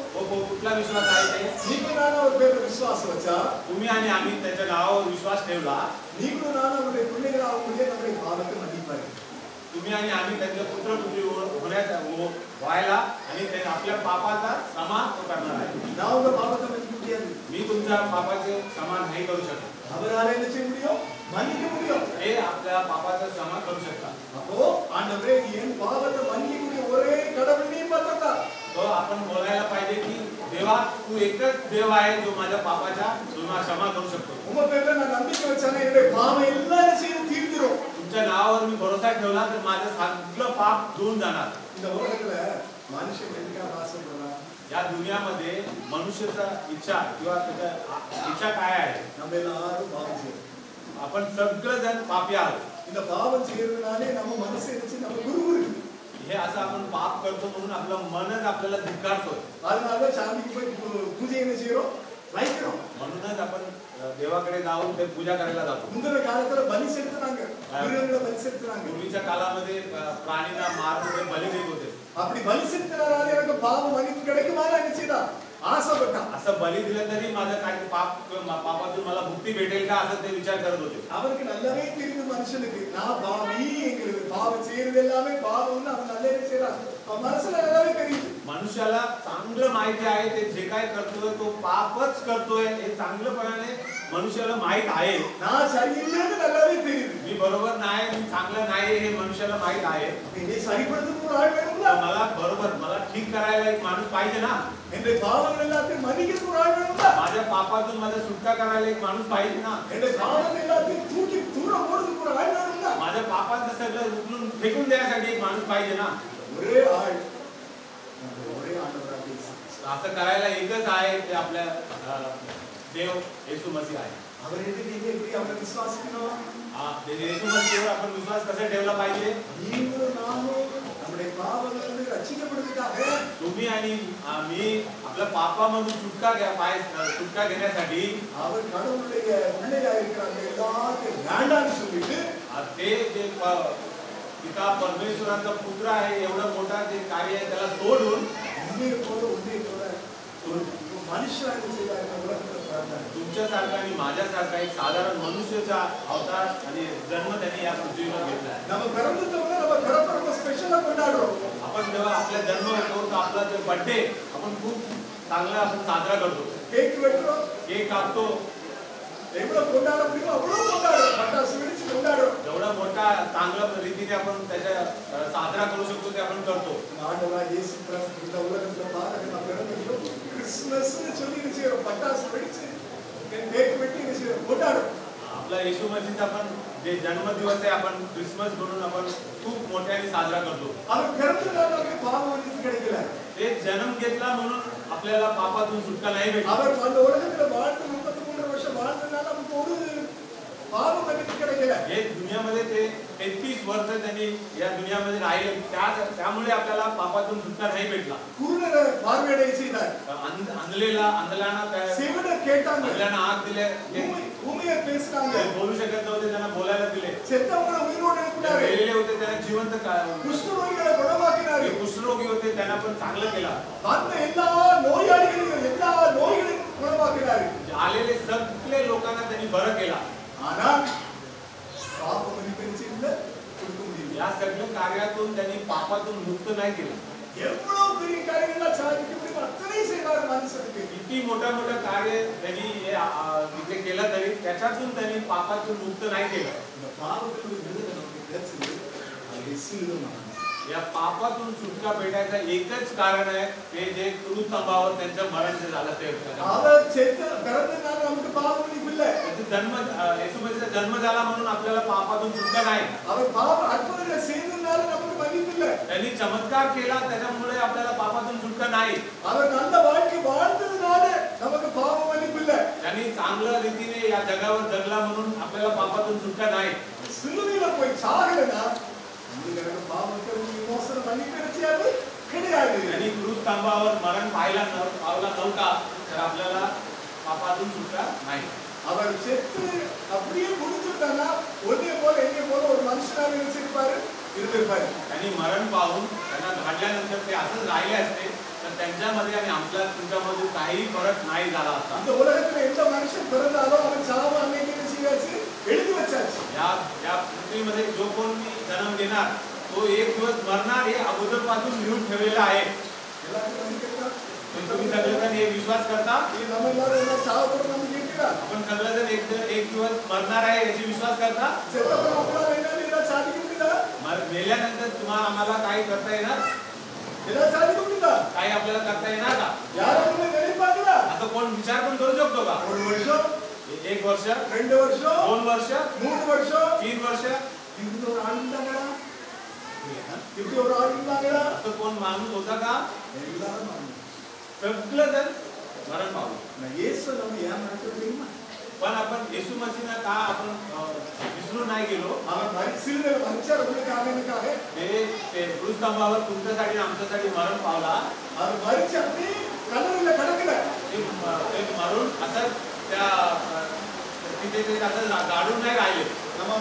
G: कुठला विश्वास आहे ते?
H: நீங்களும் நானும் அவர் பேர்ல விசுவாசம் வச்சா
G: तुम्ही आणि आम्ही त्याच्या नावावर विश्वास ठेवला.
H: நீங்களும் நானும் அவருடைய பிள்ளைகள் ஆகக்கூடிய நம்முடைய பாவத்தை மன்னிப்பாரு.
G: तुम्ही आणि आम्ही त्यांच्या पुत्र पुत्री व्हायला आणि आपल्या पापाचा समान करणार आहे.
H: நான் உங்க பாவத்தை மன்னிக்க முடியாது.
G: मी तुमच्या पापाचे समान नाही करू शकत.
H: அவரால என்ன செய்ய முடியும்? மன்னிக்க முடியும்.
G: हे आपल्या पापाचा समान करू शकता.
H: அப்போ ஆண்டவரே நீ என் பாவத்தை மன்னிக்கக்கூடிய ஒரே கடவுள் நீ பார்த்தா
G: तो आपण बोलायला पाहिजे की देवा तू एकच देव आहे जो माझ्या पापाचा क्षमा करू शकतो.
H: உங்க பேர்ல நான் நம்பிக்கை வச்சானே என்னுடைய பாவம் எல்லாம் செய்து தீர்ந்துரும்.
G: मी भरोसा ठेवला तर माझं सगळं पाप धुवून जाणार.
H: இந்த உலகத்துல மனுஷன் எதுக்காக ஆசைப்படுறான்?
G: या दुनियामध्ये मनुष्याचा इच्छा किंवा त्याच्या इच्छा काय आहे?
H: நம்ம எல்லாரும் பாவம் செய்யறோம்.
G: आपण सगळेजण पापी आहोत.
H: இந்த பாவம் செய்யறதுனாலே நம்ம மனசு எடுத்து நம்ம குறுகுறுக்கு.
G: हे असं आपण पाप करतो म्हणून आपलं मनच आपल्याला धिक्कारतोय.
H: அதனால சாமிக்கு போய் பூஜை என்ன செய்யறோம்? வைக்கிறோம்.
G: म्हणूनच आपण देवाकडे जाऊन ते पूजा करायला जातो.
H: முந்தின காலத்துல பலி செலுத்துறாங்க. மிருகங்களை பலி செலுத்துறாங்க.
G: पूर्वीच्या काळामध्ये प्राणीला मारून बली देत होते.
H: அப்படி பலி செலுத்தினாலே எனக்கு பாவ மன்னிப்பு கிடைக்குமான்னு நினைச்சதா ஆசைப்பட்டான்.
G: असं बली दिलं तरी माझं काही पापातून मला मुक्ती भेटेल का असं ते विचार करत होते.
H: அவருக்கு நல்லாவே தெரியும் மனுஷனுக்கு நான் பாவி எங்களுக்கு பாவம் செய்யறது எல்லாமே பாவம்னு அவன் நல்லாவே செய்யறான். அவன் மனசுல நல்லாவே தெரியும்.
G: मनुष्याला चांगलं माहिती आहे ते जे काय करतोय तो पापच करतोय हे चांगलंपणाने मनुष्याला माहित आहे.
H: நான் சரியில்லைன்னு நல்லாவே தெரியும்.
G: मी बरोबर नाही मी चांगलं नाही हे मनुष्याला माहित आहे.
H: हे சரிப்படுத்தும் ஒரு ஆள் வேணும்ல.
G: मला बरोबर मला ठीक करायला एक माणूस पाहिजे ना.
H: என்னுடைய பாவங்கள் எல்லாத்தையும் மன்னிக்கிறதுக்கு ஒரு ஆள் வேணும்ல.
G: माझ्या पापातून माझा सुटका करायला एक माणूस पाहिजे ना.
H: என்னுடைய பாவங்கள் எல்லாத்தையும் தூக்கி தூர போடுறதுக்கு ஒரு ஆள் வேணும்ல.
G: माझ्या पापाचं सगळं उचलून फेकून देण्यासाठी एक माणूस पाहिजे ना.
H: ஒரே ஆள் ஒரே ஆண்டவராக இயேசு.
G: असं करायला एकच आहे ते आपल्या देव येशू मसीह आहे.
H: அவர் எதுக்கு எப்படி அவரை விசுவாசிக்கணும்?
G: येशू मसीहवर आपण विश्वास कसा ठेवला पाहिजे?
H: நீங்களும் நானும் நம்முடைய பாவங்களிலிருந்து ரட்சிக்கப்படுவதற்காக
G: तुम्ही आणि मी आपल्या पापामधून सुटका घेण्यासाठी
H: அவர் கடவுளுடைய பிள்ளையா இருக்கிறாங்க எல்லாத்தையும் வேண்டாம்னு சொல்லிட்டு
G: ते जे पिता परमेश्वराचा पुत्र आहे एवढं मोठा जे कार्य आहे त्याला सोडून
H: உண்மையை போல ஒரு மனுஷராக செய்தார் உலகத்தில் பிறந்தார்.
G: तुमच्यासारखा आणि माझ्यासारखा एक साधारण मनुष्याचा अवतार आणि जन्म त्यांनी या पृथ्वीवर घेतला.
H: நம்ம பிறந்ததுக்கு நம்ம பிறப்பை ஸ்பெஷலா கொண்டாடுறோம்.
G: आपण जेव्हा आपला जन्म होतो तर आपला जो बर्थडे आपण खूप चांगला आपण साजरा करतो.
H: கேக் வெட்டுறோம்.
G: केक कापतो.
H: எவ்வளவு கொண்டாட முடியுமோ அவ்வளவு கொண்டாடுறோம். பட்டாசு வெடிச்சு கொண்டாடுறோம்.
G: जेवढा मोठा चांगल्या रीतीने आपण त्याचा साजरा करू शकतो ते आपण करतो.
H: ஆண்டவராகிய இயேசு கிறிஸ்து இந்த உலகத்துல பாருங்க பிறந்தது கிறிஸ்மஸ்னு சொல்லி செய்யறோம். பட்டாசு வெடிச்சு கேக் வெட்டி கொண்டாடுறோம்.
G: आपला येशू मसीहचा आपण जे जन्मदिवस आहे आपण क्रिसमस म्हणून आपण खूप मोठ्याने साजरा करतो.
H: அவர் பிறந்ததால நமக்கு பாவ மன்னிப்பு கிடைக்கல.
G: ते जन्म घेतला म्हणून आपल्याला पापातून सुटका नाही भेटली.
H: அவர் அந்த உலகத்துல வாழ்ந்து 33 வருஷம் வாழ்ந்ததால நமக்கு ஒரு பாவ மன்னிப்பு கிடைக்கல.
G: हे दुनियामध्ये ते 33 वर्ष त्यांनी या दुनियामध्ये राहिले त्यामुळे आपल्याला पापातून सुटका नाही भेटला.
H: குருடரை பார்வையடைய செய்தார்.
G: अंधळ्यांना
H: செவிடர் கேட்டாங்க.
G: अंधळ्यांना आग दिले.
H: ஊமையர் பேசினாங்க.
G: ते बोलू शकत नव्हते त्यांना बोलायला दिले.
H: செத்தவங்களை உயிரோடு எழுப்பினார்.
G: मेलेले होते त्यांना जिवंत
H: குஷ்டரோகிகளை குணமாக்கினார்.
G: कुष्ठरोगी होते त्यांना पण चांगलं केला.
H: வந்த எல்லா நோயாளிகளையும் எல்லா நோய்களையும் குணமாக்கினார்.
G: आलेले सगळे लोकांना त्यांनी बरं केला.
H: ஆனா பாவ மன்னிப்பு இல்ல கொடுக்க முடியல.
G: या सगळ्या कार्यातून त्यांनी पापातून मुक्त नाही केलं.
H: எவ்வளவு பெரிய காரியங்களை சாதிக்க முடியும் அத்தனை செய்தார் மனுஷனுக்கு.
G: किती मोठा मोठा कार्य त्यांनी तिथे केलं तरी त्याच्यातून त्यांनी पापातून मुक्त नाही केलं.
H: இந்த பாவத்திலிருந்து விடுதலை நமக்கு கிடைச்சது அது இயேசுவின்
G: या पापातून सुटका भेटायचं एकच कारण आहे ते जे क्रूस्तंभावर त्यांचं मरण जे झालं ते
H: அவர் செத்த பிறந்தனால நமக்கு பாவ மன்னிப்பு இல்ல.
G: जन्म येशू मसीहचा जन्म झाला म्हणून आपल्याला पापातून सुटका नाही.
H: அவர் பாவ அற்புதங்களை செய்தனால நமக்கு மன்னிப்பு இல்ல.
G: त्यांनी चमत्कार केला त्याच्यामुळे आपल्याला पापातून सुटका नाही.
H: அவர் நல்ல வாழ்க்கை வாழ்ந்ததுனால நமக்கு பாவ மன்னிப்பு இல்ல.
G: त्यांनी चांगल्या रीतीने या जगावर जगला म्हणून आपल्याला पापातून सुटका नाही.
H: சிலுவையில போய் சாகலனா உங்களுக்கு பாவத்தை விமோசனம் மன்னிப்பு கிடையாது கிடையாது.
G: त्यांनी क्रूस्तंभावर मरण पावला नव्हता तर आपल्याला पापातून सुटका नाही.
H: அவர் செத்து அப்படியே முடிஞ்சுட்டானா ஒன்னே போல என்னே போல ஒரு மனுஷனாக இருந்திருப்பாரு.
G: त्यांनी मरण पाहून त्यांना घातल्यानंतर ते असंच राहिले असते तर त्यांच्यामध्ये आणि आपल्या तुमच्यामध्ये काही फरक नाही झाला असता.
H: இந்த உலகத்துல எந்த மனுஷன் பிறந்தாலும் அவன் சாவு அன்னைக்கு செய்யாச்சு எழுதி வச்சாச்சு.
G: या पृथ्वीमध्ये जो कोण जन्म घेणार तो एक दिवस मरणार हे अगोदरपासून लिहून ठेवलेलं आहे. तुम्ही सगळेजण हे विश्वास करता?
H: நம்ம எல்லாரும் சாவு கூட நமக்கு இருக்குதா?
G: आपण सगळेजण एक दिवस मरणार आहे याची विश्वास करता?
H: செத்தப்ப आपल्याला என்ன சாதிக்க முடியுதா?
G: मेल्यानंतर तुम्हाला आम्हाला काही करता येणार?
H: என்ன சாதிக்க முடியுதா?
G: काही आपल्याला करता येणार का?
H: யாரும் நினைப்பாங்களா?
G: असं कोण विचार पण करू शकतो का?
H: 1 வருஷம்
G: 1 वर्ष
H: 2 வருஷம்
G: 2 वर्ष
H: 3 வருஷம்
G: 3 वर्ष
H: இப்படி ஒரு ஆள் இருந்தாங்களா? இப்படி ஒரு ஆள் இருந்தாங்களா?
G: असं कोण माणूस होता का?
H: எல்லாரும் ஆள்.
G: सगळं जण मरण पावलं.
H: நான் இயேசு நம்ம ஏன் மறக்க தெரியுமா?
G: पण आपण येशू मसीहना का आपण विसरून नाही गेलो?
H: அவன் மரிசிலுவை மரிச்சார் உங்களுக்காக எனக்காக.
G: ते क्रूस्तंभावर तुमच्यासाठी आमच्यासाठी मरण पावला.
H: அவர் மரிச்சு அப்படி கல்லறையில கிடக்கல.
G: ते मरून असं त्या तिथे ते असं गाडून नाही राहिले.
H: நம்ம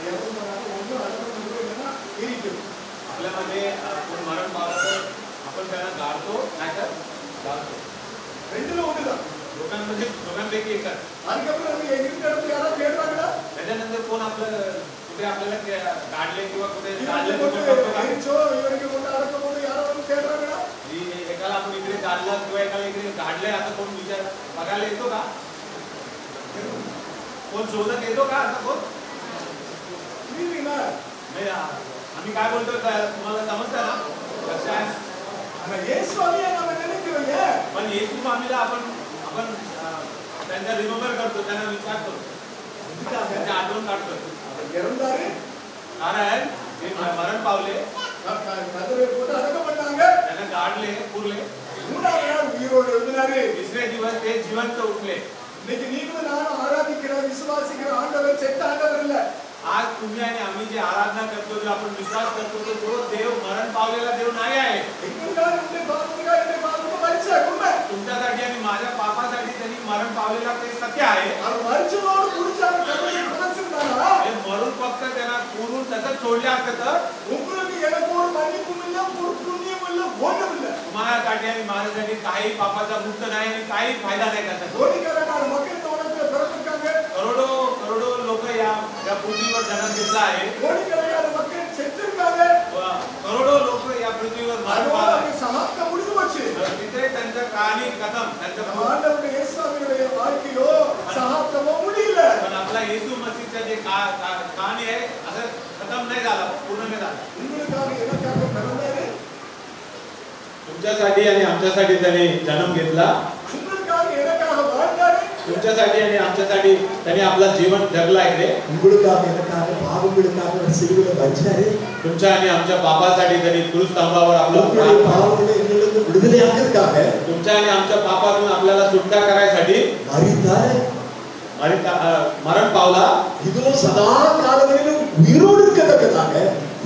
H: எவ்வளவு ஒன்றும் அடக்கம் இல்லைன்னா இருக்கும்.
G: आपल्यामध्ये कोण मरण पावलं तर आपण त्याला गाडतो नाहीतर गाडतो.
H: ரெண்டுல ஒண்ணுதான்.
G: दोघांपैकी एकच.
H: அதுக்கப்புறம் நம்ம இருக்கிற இடத்துல யாராவது தேடுறாங்களா?
G: त्याच्यानंतर कोण आपलं कुठे आपल्याला काढले किंवा कुठे
H: காடல போட்டு இவருக்கு கொண்டு அடக்கம் போட்டு யாராவது தேடுறாங்களா?
G: एकाला आपण इकडे काढलं किंवा एकाला इकडे काढलंय असं कोण विचार बघायला येतो का? कोण शोधत येतो का असं कोण? नाही. आम्ही काय बोलतो तुम्हाला समजतं ना? लक्षात.
H: येशू आम्ही நம்ம நினைக்கிறோம்.
G: पण येशू स्वामीला आपण त्यांचा रिमेंबर करतो, त्यांना विचार करतो, त्यांच्या आठवण काढतो.
H: இறந்தாரு.
G: कारण ते मरण पावले,
H: கல்லறை போட்டு அடக்கம் பண்ணாங்க.
G: त्यांना काढले, पुरले.
H: மூணாவது நாள் உயிரோடு எழுந்தாரு.
G: तिसरे दिवस ते जिवंत उठले.
H: இன்னைக்கு நீங்களும் நானும் ஆராதிக்கிற விசுவாசிக்கிற ஆண்டவர் செத்த ஆண்டவர் இல்ல.
G: आज तुम्ही आणि आम्ही जे आराधना करतो, जे आपण विश्वास करतो, तो देव मरण पावलेला देव नाही आहे. तुमच्यासाठी आणि माझ्या पापासाठी त्यांनी मरण पावलेला ते सत्य आहे. मरून फक्त त्यांना पुरून तसंच सोडले असतं तर तुम्हालासाठी आणि माझ्यासाठी काही पापाचा मुक्त नाही आणि काही फायदा नाही त्याचा. करोडो लोक या पृथ्वीवर जन्म घेतला आहे. करोडो लोक या पृथ्वीवर मरण पावले. तिथे त्यांचं कहाणी खतम. पण आपला येशू मसीहचा जे कहाणी आहे असं खतम नाही झाला, पूर्ण नाही झाला. तुमच्यासाठी आणि आमच्यासाठी त्याने जन्म घेतला. तुमच्यासाठी आणि आमच्यासाठी त्याने आपला जीवन जगला इकडे. तुमच्या आणि आमच्या पापासाठी त्यांनी क्रूस्तंभावर आपला तुमच्या आणि आमच्या पापातून आपल्याला सुटका करायसाठी मरण पावला.
I: सदा कालवेळेला उயிரோடு இருக்கத்தக்கதாக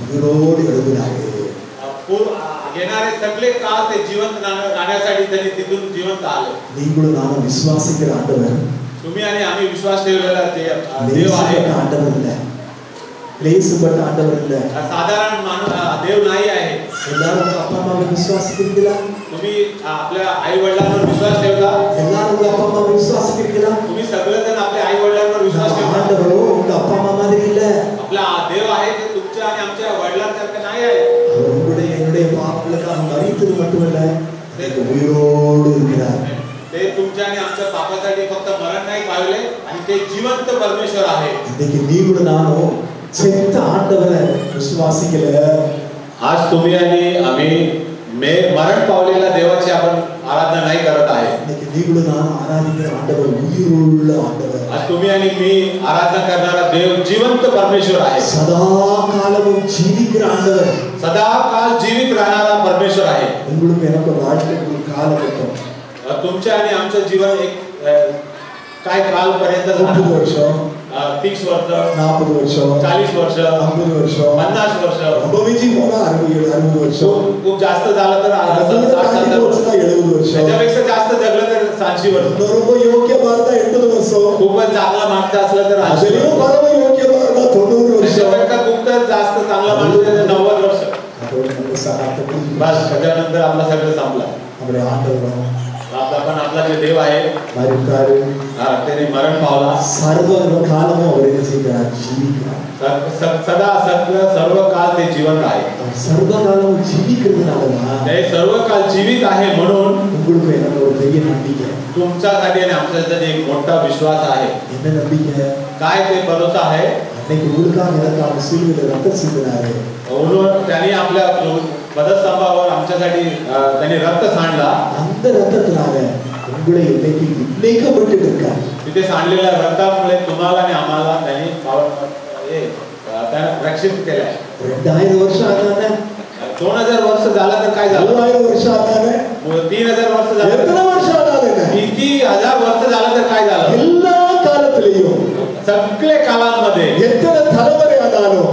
I: उயிரோடு எழுதினார்.
G: येणारे सगळे काळ ते जिवंत राहण्यासाठी त्यांनी तिथून जिवंत आले.
I: நீங்களும் நானும் விசுவாசிக்கிற ஆண்டவர்
G: तुम्ही आणि आम्ही विश्वास ठेवलेला ते देव आहे.
I: ஆண்டவர் இல்ல, லேசுப்பட்ட ஆண்டவர் இல்ல,
G: साधारण देव नाही आहे.
I: எல்லாரும் அப்பா அம்மாவை விசுவாசிக்கிறீங்களா?
G: तुम्ही आपल्या आई वडिलांवर विश्वास ठेवता?
I: எல்லாரும் அப்பா அம்மாவை விசுவாசிக்கிறீங்களா?
G: तुम्ही सगळेजण आपल्या आई वडिलांवर विश्वास ठेवता?
I: ஆண்டவரோ உங்க அப்பா அம்மா மாதிரி இல்ல.
G: आपला देव आहे ते तुमच्या आणि आमच्या वडिलांसारखं नाही आहे.
I: அவர் உங்களுடைய என்னுடைய பாவங்களுக்காக மரித்தது மட்டுமல்ல, உயிரோடு இருக்கிறார்.
G: ते तुमच्या आणि आमच्या पापासाठी फक्त मरण नाही पावले आणि ते जिवंत परमेश्वर आहे.
I: இன்னைக்கு நீங்களும் நானும் செத்த ஆண்டவரை விசுவாசிக்கல.
G: आज तुम्ही आणि आम्ही मरण पावलेल्या देवाची आपण आराधना नाही करत आहे.
I: இன்னைக்கு நீங்களும் நானும் ஆராதிக்கிற ஆண்டவர் உயிருள்ள ஆண்டவர்.
G: आज तुम्ही आणि मी आराधना करणारा देव जिवंत परमेश्वर आहे.
I: सदा காலமும் ஜீவிக்கிற ஆண்டவர்.
G: सदा काल जीवित राहणारा परमेश्वर आहे.
I: உங்களுக்கு எனக்கு வாழ்க்கைக்கு ஒரு காலகட்டம்.
G: तुमच्या आणि आमचं जीवन एक काय कालपर्यंत
I: 30 वर्ष,
G: 30 वर्ष,
I: 40 वर्ष,
G: 40 वर्ष,
I: 50 वर्ष,
G: 50 वर्ष,
I: अनुभवीची होणार 60 वर्ष.
G: खूप जास्त झालं तर 70
I: वर्ष.
G: त्याच्यापेक्षा जास्त जगलं तर 80 वर्ष.
I: ரொம்ப யோக்கியமா இருந்தா 80 वर्ष.
G: खूपच चांगला माणूस असलं तर 80 वर्ष.
I: பரம யோக்கியமா இருந்தா 90 वर्ष.
G: त्याच्यापेक्षा खूप तर जास्त चांगला माणूस आहे 90 वर्ष. बस त्याच्यानंतर आपला सगळं संपला.
I: आपले आंदोलन
G: आपला जे देव आहे त्याने मरण पावला.
I: सर्व कालम जीविका
G: सदा सर्व काळ ते जिवंत आहे.
I: सर्व कालम जीविக்கிறதுனால
G: सर्व काळ जीवित आहे म्हणून
I: உங்களுக்கு எனக்கு ஒரு பெரிய நம்பிக்கை.
G: तुमच्यासाठी आणि आमच्यासाठी एक मोठा विश्वास आहे.
I: என்ன நம்பிக்கை?
G: काय ते भरोसा आहे?
I: अनेक उलकान எனக்காக சிலுவையில் ரத்தம் சிந்தினாரு.
G: म्हणून त्यांनी आपल्या वधस्तंभावर आमच्यासाठी त्यांनी रक्त सांडला.
I: அந்த ரத்தத்தினால உங்களை இன்னைக்கு இணைக்கப்பட்டு இருக்கார்.
G: तिथे सांडलेल्या रक्तामुळे तुम्हाला आणि आम्हाला त्यांनी रक्षित केलंय.
I: 2000 वर्ष आधाने
G: 2000 वर्ष झालं तर काय झालं?
I: 3000 वर्ष आधाने
G: 3000 वर्ष झालं.
I: எத்தனை வருஷம் ஆனாலுங்க
G: किती हजार वर्ष झालं तर काय झालं?
I: எல்லா காலத்திலேயும்
G: सगळे कालांमध्ये
I: எத்தனை தலைமுறை ஆனாலும்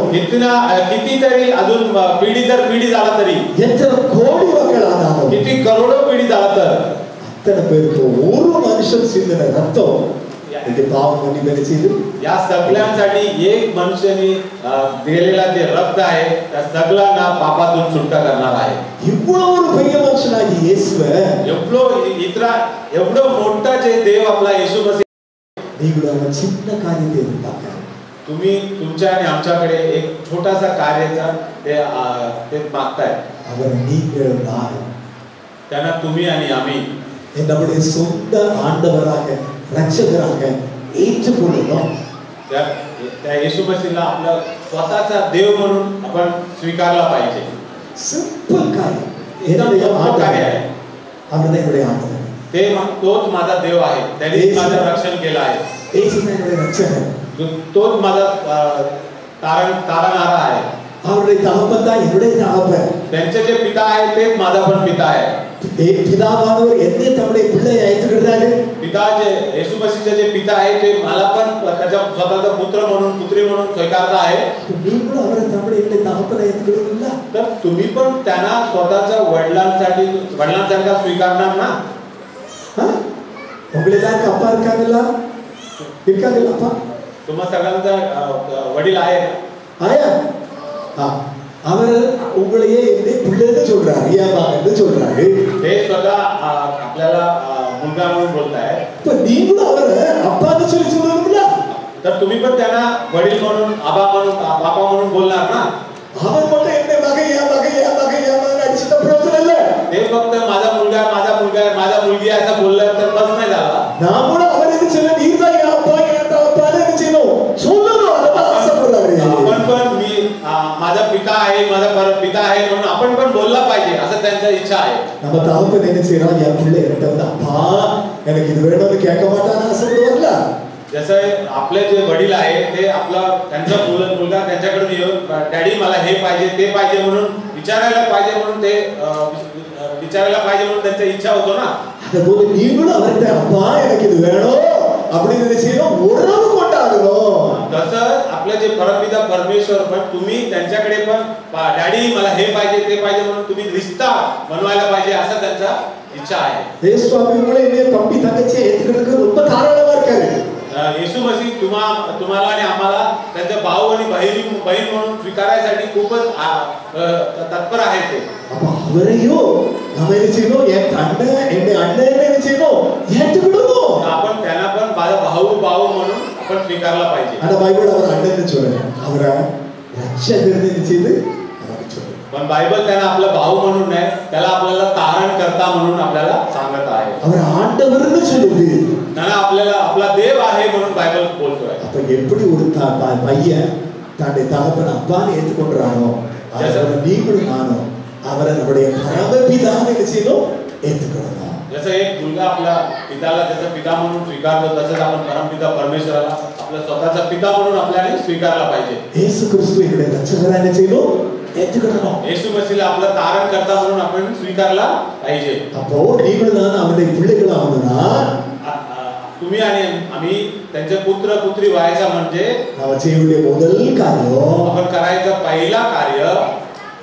G: कितीतरी अजून पिढी दर पिढी झाला तरी
I: எத்தனை கோடி மக்கள் ஆனாலும்
G: किती करोडो पिढी झाला तर
I: அத்தனை பேருக்கு ஒரு மனுஷன் சிந்தின ரத்தம் இது பாவம் மன்னிப்பு செய்து
G: या सगळ्यांसाठी एक मनुष्याने दिलेला जे रक्त आहे त्या सगळ्यांना पापातून सुटका करणार आहे.
I: இவ்வளவு ஒரு பெரிய மனுஷனாகி இயேசுவை
G: एवढं मोठा जे देव आपला येशू मसीह
I: நீங்களும் சின்ன காரியத்தை எதிர்பார்க்க
G: तुम्ही तुमच्या आणि आमच्याकडे एक छोटासा कार्याचा ते मागताय.
I: அவர் நீங்கள் நான்
G: त्यांना तुम्ही आणि आम्ही
I: நம்முடைய சொந்த ஆண்டவராக ரட்சகராக ஏற்றுக்கொள்ளணும்.
G: त्या येशू मसीहला आपला स्वतःचा देव म्हणून आपण स्वीकारला पाहिजे.
I: சிம்பிள் காரியம்.
G: एकदम सोपं कार्य आहे.
I: அவர்தான் என்னுடைய ஆண்டவர்.
G: तोच माझा देव आहे. त्यांनी माझं रक्षण केलं आहे.
I: இயேசுதான் என்னுடைய ரட்சகர்.
G: तोच माझा तारणहारा आहे.
I: அவருடைய தகப்பன் தான் என்னுடைய தகப்பன்.
G: त्यांचे जे पिता आहे तेच माझा पण पिता आहे.
I: பிதாவானவர் என்னை தம்முடைய பிள்ளையை ஏற்றுக்கொண்டாரு.
G: पिता जे येशू मसीहचे जे पिता आहे ते मला पण त्याचा स्वतःचा पुत्र म्हणून पुत्री म्हणून स्वीकारता आहे.
I: நீங்களும் அவரை தம்முடைய தகப்பனை ஏற்றுக்கொள்ளுங்களா?
G: तर तुम्ही पण त्यांना स्वतःच्या वडिलांसारखा स्वीकारणार ना?
I: உங்களுக்கு எல்லாருக்கும் அப்பா இருக்காங்களா? இருக்காங்களா அப்பா?
G: तुम्हा सगळ्यांचा वडील आहे
I: ஆயா அவர் உங்களையே என்னை பிள்ளைன்னு சொல்றாரு, ஏமா என்று சொல்றாரு.
G: ते स्वतः आपल्याला मुलगा म्हणून बोलताय.
I: இப்ப நீங்களும் அவரை அப்பான்னு சொல்லி சொல்லுவீங்களா?
G: तर तुम्ही पण त्यांना वडील म्हणून आबा म्हणून बाबा म्हणून बोलणार ना?
I: அவர் மட்டும் என்ன மகன் அடிச்சுட்ட பிரயோஜனம் இல்ல.
G: ते फक्त माझा मुलगा माझा मुलगी असं बोललं तर बस नाही झाला.
I: நாமளும் அவர் எது சொல்ல நீதான் என் அப்பா என்ன செய்யணும் சொல்லணும். அதான் ஆசைப்படுறாரு.
G: आपण पण मी माझा पिता आहे पिता आहे म्हणून आपण पण बोलला पाहिजे असं त्यांची इच्छा आहे.
I: நம்ம தகப்பன் என்ன செய்யறான்? என் பிள்ளை என்கிட்ட வந்து அப்பா எனக்கு இது வேணும்னு கேட்க மாட்டான்னு ஆசைப்படுவார்ல.
G: जसं आपले जे वडील आहे ते आपला त्यांचा मुलगा त्यांच्याकडे येऊन डॅडी मला हे पाहिजे ते पाहिजे म्हणून विचारायला पाहिजे म्हणून त्यांची इच्छा होतो ना.
I: அதுபோல நீங்களும் அவர்கிட்ட அப்பா எனக்கு இது வேணும் அப்படின்னு செய்யணும், உறவு கொண்டாடணும்.
G: तसं आपले जे परमपिता परमेश्वर पण तुम्ही त्यांच्याकडे पण डॅडी मला हे पाहिजे ते पाहिजे म्हणून तुम्ही रिश्ता बनवायला पाहिजे असं त्यांचा इच्छा आहे.
I: தேசுவாமி உங்களை என்னைய தம்பி தங்கச்சி ஏத்துக்கிறதுக்கு ரொம்ப தாராளமா இருக்காரு.
G: येशू मसीह तुम्हाला आणि आम्हाला त्यांचे भाऊ आणि बहीण म्हणून स्वीकारायसाठी खूपच तत्पर आहे ते.
I: அப்ப அவரையும் நம்ம என்ன செய்யணும்? என் அண்ணன் என்ன செய்யணும்? ஏற்றுக்கொள்ளணும்.
G: आपण त्यांना पण भाऊ म्हणून आपण स्वीकारला पाहिजे.
I: அந்த பைபிள் அவர் அண்ணன் சொல்றாரு, அவரை ரட்சகர்னு செய்து
G: पण बायबल त्यांना आपला भाऊ म्हणून नाही, त्याला आपल्याला तारण करता म्हणून आपल्याला सांगत आहे.
I: அவர் ஆண்டவர்னு சொல்லுது.
G: त्यांना आपल्याला आपला देव आहे म्हणून बायबल बोलतोय.
I: அப்ப எப்படி ஒரு பையன் தன்னுடைய தகப்பன் அப்பான்னு ஏற்றுக்கொண்டானோ நீங்களும் நானும் அவரை நம்முடைய பரமபிதான்னு என்ன செய்யணும்? ஏற்றுக்கொள்ளணும்.
G: जसं एक मुलगा आपल्या पिताला त्याचा पिता म्हणून स्वीकारतो तसंच आपण परमपिता परमेश्वराला आपला स्वतःचा पिता म्हणून आपल्याला स्वीकारला पाहिजे.
I: இயேசு கிறிஸ்து எங்களுடைய ரட்சகராக என்ன செய்யணும்? ஏற்றுக்கொள்ளணும்.
G: येशू मसीहला आपला तारण करता म्हणून आपण स्वीकारला पाहिजे.
I: அப்போ நீங்களும் நானும் அவருடைய பிள்ளைகள் ஆகணும்னா
G: तुम्ही आणि आम्ही त्यांचे पुत्र पुत्री व्हायचा म्हणजे
I: நாம செய்யக்கூடிய முதல் காரியம்
G: आपण करायचं पहिला कार्य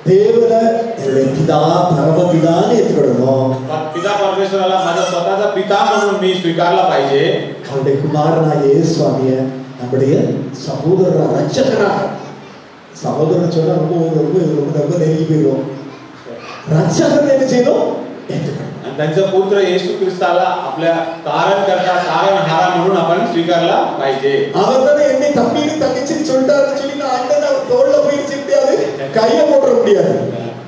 I: தேவனை என்னுடைய பிதா பரமபிதான்னு ஏற்றுக்கொள்ளணும்.
G: पिता परमेश्वराला माझा स्वतःचा पिता म्हणून मी स्वीकारला पाहिजे.
I: அவருடைய குமாரனாக இயேசுவாமிய நம்முடைய சகோதரரா ரட்சகரா சகோதரன் சொன்னா ரொம்ப நெருங்கி போயிடும். ரட்சகர் என்ன செய்யணும்? ஏற்றுக்கொள்ளணும்.
G: त्यांचा पुत्र येशू ख्रिस्ताला आपल्या तारणहारा म्हणून आपण स्वीकारला पाहिजे.
I: அவர் தானே என்னை தம்பின்னு தங்கச்சின்னு சொல்லிட்டாருன்னு சொல்லி நான் அண்ணன் அவர் தோள்ல போய் இருக்க முடியாது, கையை போட முடியாது.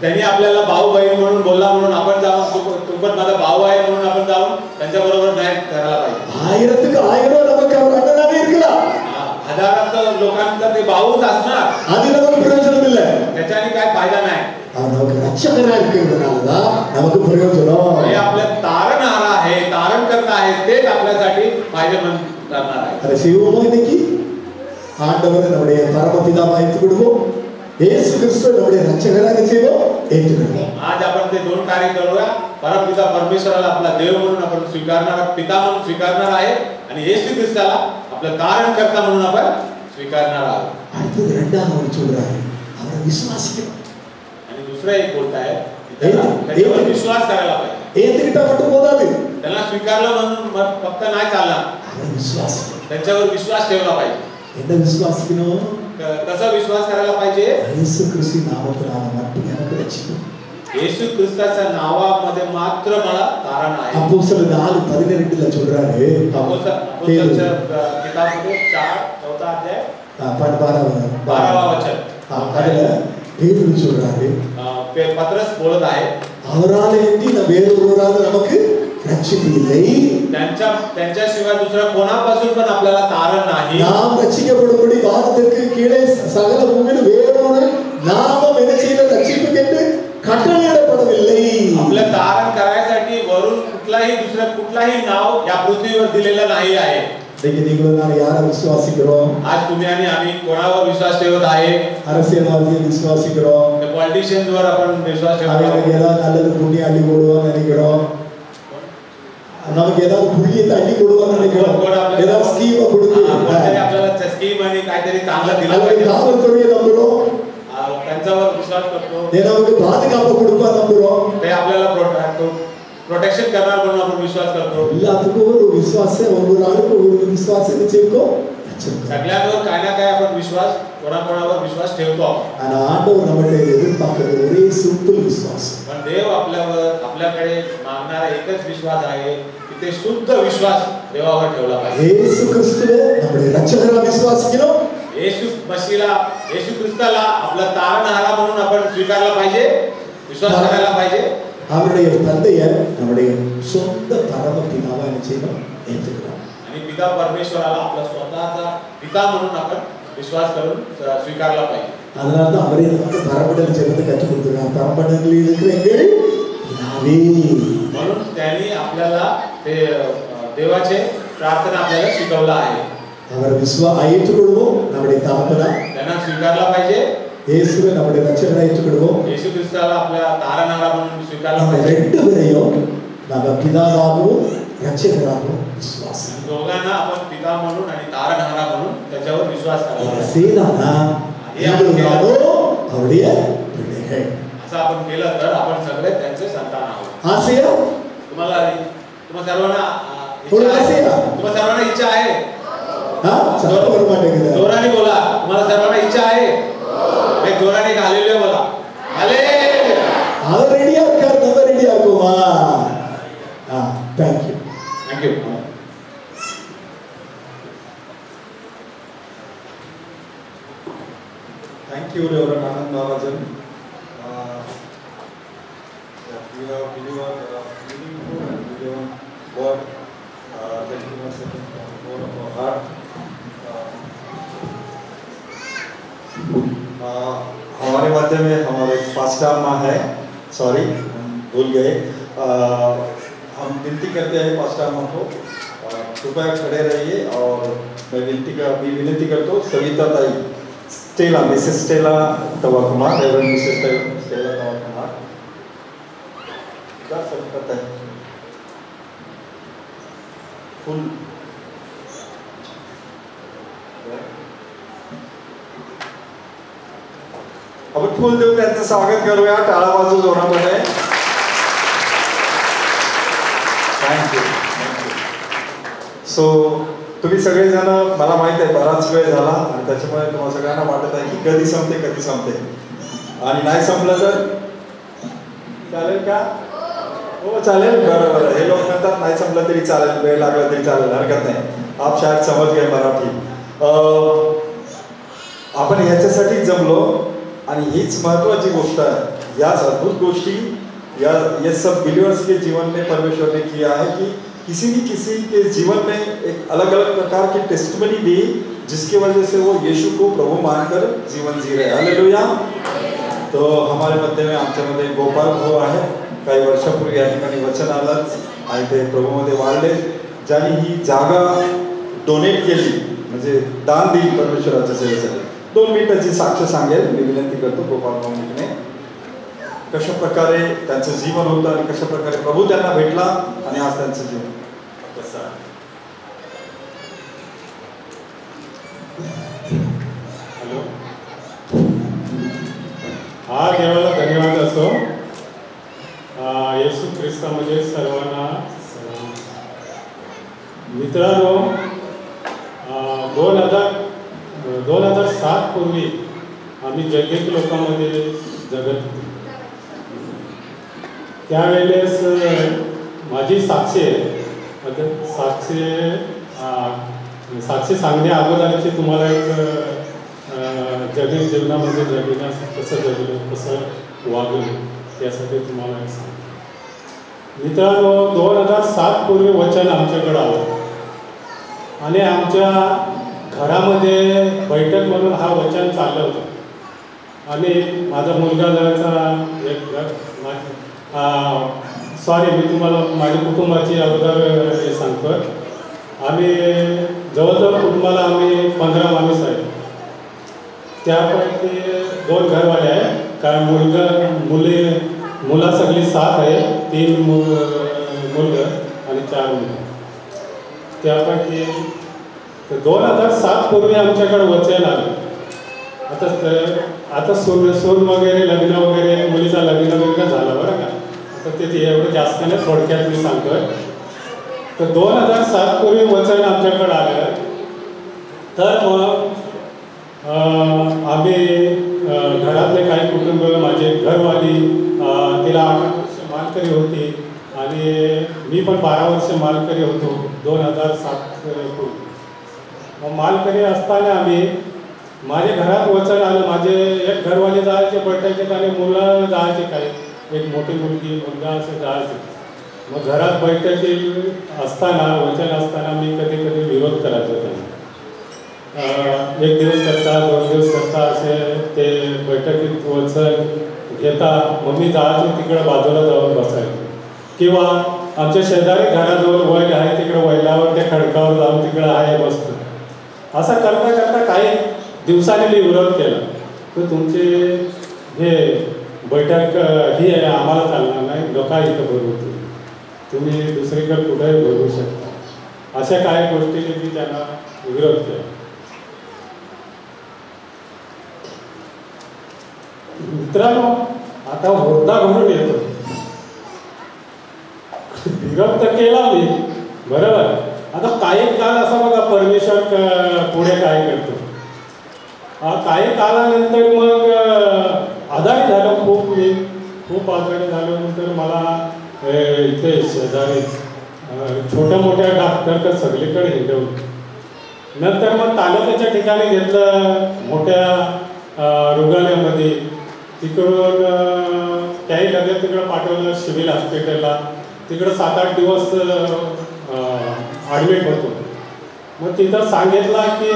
G: त्यांनी आपल्याला भाऊ बहीण म्हणून बोलला म्हणून आपण जाऊन तू पण माझा भाऊ आहे म्हणून आपण जाऊन त्यांच्या बरोबर न्याय करायला पाहिजे. 1000க்கு 1000 நமக்கு அவர் அண்ணனாவே இருக்கலாம். हजारात लोकांचा ते भाऊच असणार.
I: அது நமக்கு பிரயோஜனம் இல்ல.
G: त्याच्याने काय फायदा नाही.
I: அவர் நமக்கு ரட்சகரா இருக்கிறதுனாலதான் நமக்கு பிரயோஜனம்.
G: हे आपल्या तारणहारा आहे, तारण करता आहे, तेच आपल्यासाठी फायदेमंद करणार आहे.
I: அதை செய்வோமா இன்னைக்கு? ஆண்டவரை நம்முடைய பரமபிதாவா ஏற்றுக்கொள்வோம். యేసు క్రీస్తు நம்முடைய ரட்சகராக செய்வோம் ஏற்றுக்கொள்வோம்.
G: आज आपण ते दोन कार्य करूया. परमपिता परमेश्वराला आपला देव म्हणून आपण स्वीकारणार, पिता म्हणून स्वीकारणार आहे आणि येशू ख्रिस्ताला आपलं तारणकर्ता म्हणून आपण स्वीकारणार आहोत.
I: அடுத்து இரண்டாவது அவர் சொல்றாரு, அவரை விசுவாசிக்கணும்.
G: आणि दुसरं एक बोलत आहे त्याच्यावर विश्वास करायला पाहिजे.
I: ஏத்துக்கிட்டா மட்டும் போதாது,
G: त्याला स्वीकारलं म्हणून फक्त नाही चालणार,
I: அவரை விசுவாசிக்கணும்.
G: त्याच्यावर विश्वास ठेवला पाहिजे.
I: என்ன விசுவாசிக்கணும்?
G: कसा विश्वास करायला पाहिजे?
I: இயேசு கிறிஸ்து நாமத்தினால மட்டும் எனக்கு ரட்சிப்பு.
G: येशू ख्रिस्ताच्या नावामध्ये मात्र मला तारण आहे.
I: அப்போஸ்தலர் 4:12ல சொல்றாரு,
G: अपॉस्टलच्या किताबमध्ये 4 अध्याय 12 वचन
I: அதுல பேதுரு சொல்றாரு,
G: पत्रस बोलत आहे,
I: அவராலே இன்றி வேறொருவரால நமக்கு ரட்சிப்பு இல்லை.
G: त्यांच्याशिवाय दुसऱ्या कोणापासून पण आपल्याला तारण नाही.
I: நாம் ரட்சிக்கப்படும்படி வானத்திற்கு கீழே சகல பூமியில் வேறொரு நாமம் என்ன செய்யல ரட்சிப்புக்கென்று கட்டளையிடப்படவில்லை.
G: आपल्या तारण करायसाठी वरून कुठलाही नाव या पृथ्वीवर दिलेलं नाही आहे.
I: இன்னைக்கு நீங்களும் நான் யாரை விசுவாசிக்கிறோம்?
G: आज तुम्ही आणि आम्ही कोणावर विश्वास ठेवत आहे?
I: அரசியல்வாதியை விசுவாசிக்கிறோம்.
G: पॉलिटिशियन्स वर आपण विश्वास ठेवतो.
I: நமக்கு ஏதாவது நல்லது புண்ணியம் அள்ளி போடுவான்னு நினைக்கிறோம். நமக்கு ஏதாவது புண்ணியத்தை அள்ளி போடுவான்னு நினைக்கிறோம். ஏதாவது ஸ்கீமை கொடுத்து
G: आपल्याला स्कीम आणि काहीतरी चांगलं दिलं पाहिजे.
I: காவல்துறையை நம்புறோம்,
G: त्यांच्यावर विश्वास करतो.
I: நமக்கு பாதுகாப்பு கொடுப்பா நம்புறோம்.
G: ते आपल्याला प्रोटेक्शन करणार म्हणून आपण विश्वास करतो.
I: எல்லாத்துக்கும் ஒரு விசுவாசம், ஒவ்வொரு ஆளுக்கும் ஒரு விசுவாசம் வச்சிருக்கோம்.
G: सगळ्यांवर काय ना काय आपण विश्वास कोणाकोणावर विश्वास ठेवतो आपण.
I: ஆனா ஆண்டவர் நம்மகிட்ட எதிர்பார்க்கிறது ஒரே சிம்பிள் விசுவாசம்.
G: पण देव आपल्याकडे मागणारा एकच विश्वास आहे की ते शुद्ध विश्वास देवावर ठेवला पाहिजे.
I: இயேசு கிறிஸ்துவை நம்முடைய இரட்சகரா விசுவாசிக்கணும்.
G: येशू ख्रिस्ताला आपला तारणहारा म्हणून आपण स्वीकारला पाहिजे, विश्वास करायला पाहिजे.
I: அவருடைய தந்தையை நம்முடைய சொந்த பரம பிதாவா என்ன செய்யணும்? ஏற்றுக்கணும்.
G: आणि पिता परमेश्वराला आपला स्वतःचा पिता म्हणून आपण विश्वास करून स्वीकारला पाहिजे.
I: அதனால தான் அவரே நமக்கு பரமண்டல ஜெபத்தை கற்றுக் கொடுத்திருக்கார். பரமண்டலங்களில் இருக்கிற எங்கள் பிதாவே.
G: म्हणून त्यांनी आपल्याला ते देवाचे प्रार्थना आपल्याला शिकवला आहे.
I: அவர் ஏற்றுக்கொள்வோம் நம்முடைய தகப்பனா.
G: त्यांना स्वीकारला पाहिजे.
I: இயேசுவை நம்முடைய இரட்சகரா ஏற்றுக்கொள்வோம்.
G: येशू ख्रिस्ताला आपल्या तारणहारा म्हणून स्वीकारला
I: நம்ம
G: पाहिजे.
I: ரெண்டு பேரையும் நம்ம பிதாவாகவும் இரட்சகராகவும் விசுவாசி.
G: दोघांना आपण पिता म्हणून आणि तारणहारा म्हणून त्याच्यावर विश्वास करायचा.
I: செய்தானா அவருடைய பிள்ளைகள்.
G: असं आपण केलं तर आपण सगळे त्यांचे संतान आहोत.
I: ஆசையா?
G: तुम्हा सर्वांना इच्छा आहे?
I: சத்தம் வர மாட்டேங்குது.
G: जोराने बोला. तुम्हाला सर्वांना इच्छा आहे? एक जोराने हालेलुया बोला. हालेलुया.
I: அவர் ரெடியா இருக்கார், நம்ம ரெடியா இருக்கோமா? Thank you.
G: Thank you.
E: Thank you, Reverend Anand Mahajan. We have delivered meaningful and relevant word that you have said from the core of our heart. हमारे मध्य में हमारे पास्टर माँ है, सॉरी हम भूल गए. हम विनती करते हैं पास्टर माँ को कृपया खड़े रहिए और मैं विनती करता हूँ सविता ताई Stella, Mrs Stella Thavakumar, Reverend Mrs Stella Thavakumar क्या सब पता है फुल आपण फुल देऊ त्यांचं स्वागत करूया टाळा वाजवून जोरामध्ये. थँक्यू. सो तुम्ही सगळेजण मला माहित आहे बराच वेळ झाला आणि त्याच्यामुळे तुम्हाला सगळ्यांना वाटत आहे की कधी संपते आणि नाही संपलं तर चालेल का? हो चालेल. बरं. हे लोक म्हणतात नाही संपलं तरी चालेल, वेळ लागला तरी चालेल, हरकत नाही. आप शायद समज गए मराठी. आपण ह्याच्यासाठी जमलो आणि हीच महत्वाची गोष्ट है. याच अद्भुत गोष्टी ये सब बिलीवर्स के जीवन में परमेश्वर ने किया है कि किसी न किसी के जीवन में एक अलग अलग प्रकार की टेस्टमनी दी जिसकी वजह से वो यीशु को प्रभु मानकर जीवन जी रहे. हालेलुया. तो हमारे मध्य में आमच्यामध्ये गोपाल भाऊ आहे. काही वर्षापूर्वी या ठिकाणी वचन आलं आणि ते प्रभूमध्ये वाढले. ज्यांनी ही जागा डोनेट केली म्हणजे दान दिली परमेश्वराच्या सेवेसाठी. 2 मिनिटाची साक्ष सांगेल. मी विनंती करतो गोपाळ भाऊने कशा प्रकारे त्यांचं जीवन होतं आणि कशा प्रकारे प्रभू त्यांना भेटला आणि आज त्यांचं जीवन कसं आहे.
J: हॅलो, हा देवाला धन्यवाद असो. येशू ख्रिस्तामध्ये सर्वांना सलाम. मित्रांनो, 2007 पूर्वी आम्ही जगत लोकांमध्ये जगत होतो. त्यावेळेस माझी साक्षी सांगण्या अगोदरची तुम्हाला एक जगीन जीवनामध्ये जगण्यास कसं जगलं, कसं वागलं यासाठी तुम्हाला एक सांग. मित्रांनो, 2007 पूर्वी वचन आमच्याकडं आलं आणि आमच्या घरामध्ये बैठक म्हणून हा वचन चाललं होतं. आणि माझा मुलगा जायचा सॉरी, मी तुम्हाला माझ्या कुटुंबाची अगोदर हे सांगतो. आम्ही जवळजवळ कुटुंबाला आम्ही 15 माणूस आहे. त्यापैकी 2 घरवाले आहे, कारण मुला सगळी 7 आहे. 3 मुलगा आणि 4 मुलं. त्यापैकी 2007 पूर्वी आमच्याकडे वचन आलं. आता सून वगैरे लग्न वगैरे मुलीचा लग्न वगैरे झालं बरं का. आता ते एवढं जास्त नाही, थोडक्यात मी सांगतोय. तर 2007 पूर्वी वचन आमच्याकडे आलं. तर मग आम्ही घरातले काही कुटुंब, माझे घरवाली, तिला 8 वर्ष मालकरी होती आणि मी पण 12 वर्ष मालकरी होतो 2007 पूर्वी. मग मालकरी असताना आम्ही माझ्या घरात वचन आलं. माझे एक घरवाले जायचे बैठकीत आणि मुलं जायचे, काही एक मोठी मुलगी मुलगा असं जायचे. मग घरात बैठकीत असताना वचन असताना मी कधी कधी विरोध करायचो त्यांना. 1 दिवस करता 2 दिवस करता असे ते बैठकीत वचन घेता. मग मी जायचो तिकडं बाजूला जाऊन बसायचो. किंवा आमच्या शेजारी घराजवळ वैल आहे, तिकडं वैलावर त्या खडकावर जाऊन तिकडं आहे बसतो. असं करता करता काही दिवसांनी मी विरोध केला. तर तुमचे हे बैठक ही आहे, आम्हाला चालणार नाही, नका इथं भरू, तुम्ही दुसरीकडे कुठेही भरू शकता. अशा काही गोष्टीने मी त्यांना विरोध केला. मित्रांनो, आता होता भरून येतो. विरोध तर केला मी, बरोबर. आता काही काळ असा बघा परमेश्वर पुढे काय करतो. काही काळानंतर मग आजारी झालो खूप आजारी झाल्यानंतर मला इथे शेजारी छोट्या मोठ्या डॉक्टर सगळीकडे हिंडवलं. नंतर मग तालुक्याच्या ठिकाणी घेतलं, मोठ्या रुग्णालयामध्ये. तिकडून त्याही लगेच तिकडं पाठवलं सिव्हिल हॉस्पिटलला. तिकडं 7-8 दिवस ॲडमिट होतो. मग तिथं सांगितलं की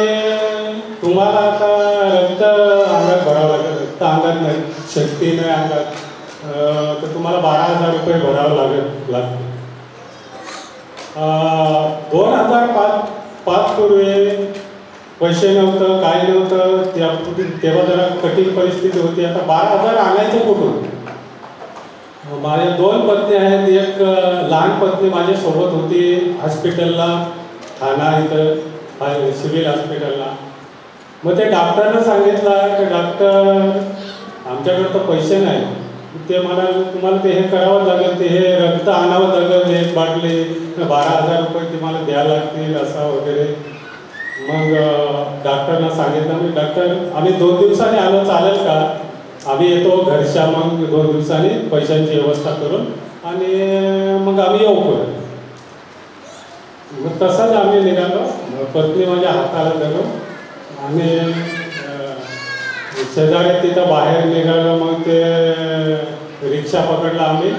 J: तुम्हाला आता रक्त अंगात भरावं लागेल. रक्त अंगात नाही, शक्ती नाही अंगात, तर तुम्हाला 12,000 रुपये भरावं लागते. 2005 पूर्वी पैसे नव्हतं, काय नव्हतं. तेव्हा जरा कठीण परिस्थिती होती. आता 12,000 आणायचं कुठून. माझ्या 2 पत्नी आहेत. एक लहान पत्नी माझ्यासोबत होती हॉस्पिटलला, ठाणा इथं सिव्हिल हॉस्पिटलला. मग ते डॉक्टरनं सांगितलं की डॉक्टर आमच्याकडे तर पैसे नाही. ते म्हणाले तुम्हाला ते हे करावं लागेल, ते हे रक्त आणावं लागेल, 1 बाटली 12,000 रुपये तुम्हाला द्यावं लागतील असं वगैरे. मग डॉक्टरना सांगितलं. मी डॉक्टर आम्ही 2 दिवसांनी आलो, चालेल का. आम्ही येतो घरच्या, मग 2 दिवसांनी पैशांची व्यवस्था करून आणि मग आम्ही येऊ परत. मग तसंच आम्ही निघालो. पत्नी माझ्या हाताला धरून आम्ही शेजारी तिथं बाहेर निघालो. मग ते रिक्षा पकडला आम्ही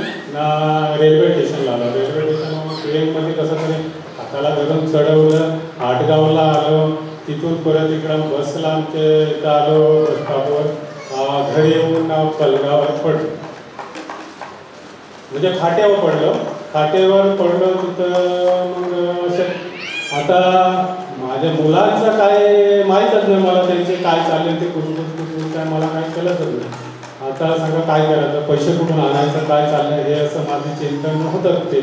J: रेल्वे स्टेशनला आलो. रेल्वे स्टेशनला ट्रेनमध्ये कसं तरी हाताला धरून चढवलं. आटगावला आलो. तिथून परत इकडं बसला आमच्या इथं आलो स्टॉपवर. घरी येऊन पलगावर पडलो, म्हणजे खाट्यावर पडलो. खाट्यावर पडलो तिथं. मग आता माझ्या मुलांचं काय माहीतच नाही मला. त्यांचे काय चाललंय ते कुठून काय मला काही कळतच नाही. आता सांगा काय करायचं, पैसे कुठून आणायचं, काय चाललंय हे असं माझं चिंतन होतं. ते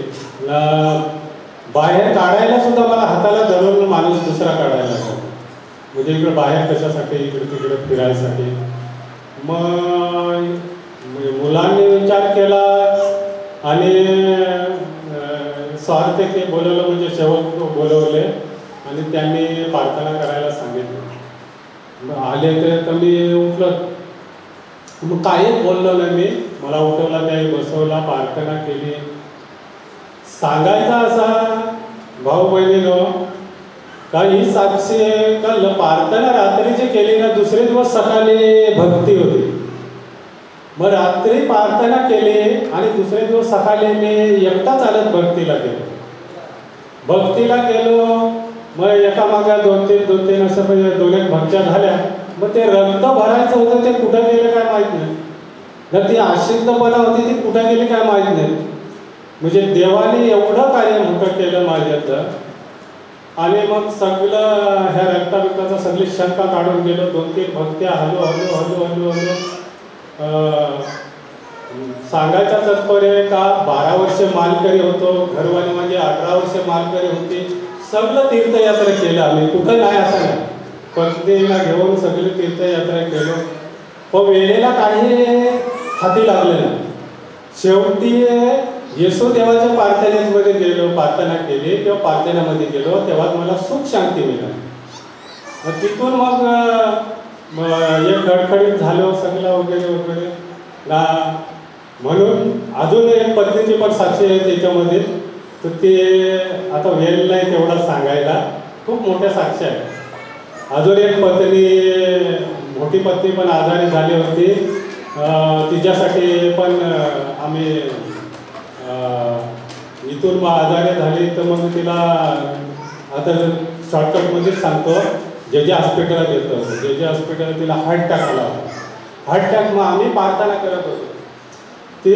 J: बाहेर काढायला सुद्धा मला हाताला धरून माणूस दुसरा काढायला लागला. म्हणजे इकडे बाहेर कशासाठी, इकडे तिकडे फिरायसाठी. मग मुलांनी विचार केला आणि स्वार्थ के बोलवलं, म्हणजे सेवक बोलवले आणि त्यांनी प्रार्थना करायला सांगितलं. आले तर मी उठलं, मग काही बोललो नाही मी. मला उठवला, त्याने बसवला, प्रार्थना केली. सांगायचा असा भाऊ बहिणीनो का ही साक्षी का प्रार्थना रात्रीची केली ना, दुसरे दिवस सकाळी भक्ती होती. मग रात्री प्रार्थना केली आणि दुसरे दिवस सकाळी मी एकटा चालत भक्तीला गेलो. मग एका मागे दोन तीन असं दोन एक भक्त्या झाल्या. मग ते रक्त भरायचं होतं, ते कुठं गेलं काय माहीत नाही. तर ती अशुद्धपणा होती, ती कुठं गेली काय माहीत नाही. म्हणजे देवाने एवढं कार्य मोठं केलं माझ्यातलं. आणि मग सगळं ह्या रक्ताबिक्ताचा सगळी शंका काढून गेलो. 2-3 भक्त्या hello hello hello hello hello. सांगायचं तात्पर्य का 12 वर्ष मालकरी होतो, घरवाली म्हणजे 18 वर्ष मालकरी होती. सगळं तीर्थयात्रा केलं आम्ही, कुठं नाही असं नाही. पत्नीला घेऊन सगळी तीर्थयात्रा केलो. पण वेळेला काही हाती लागले नाही. शेवटी येशू देवाच्या प्रार्थनेमध्ये गेलो, प्रार्थना केली किंवा प्रार्थनेमध्ये गेलो, तेव्हा मला सुख शांती मिळाली. तिथून मग एक खडखडीत झालो सगळं वगैरे वगैरे ना. म्हणून अजून एक पत्नीची पण साक्षी आहे त्याच्यामध्ये. तर ते आता वेळ नाही तेवढा सांगायला, खूप मोठ्या साक्षी आहेत. अजून एक पत्नी, मोठी पत्नी पण आजारी झाली होती. तिच्यासाठी पण आम्ही इथून आजारी झाली तर मग तिला आता शॉर्टकटमध्येच सांगतो, जे हॉस्पिटलला घेतलं होतं. जे हॉस्पिटल तिला हार्ट अटॅक आला होता. हार्ट अटॅक मग आम्ही प्रार्थना करत होतो. ते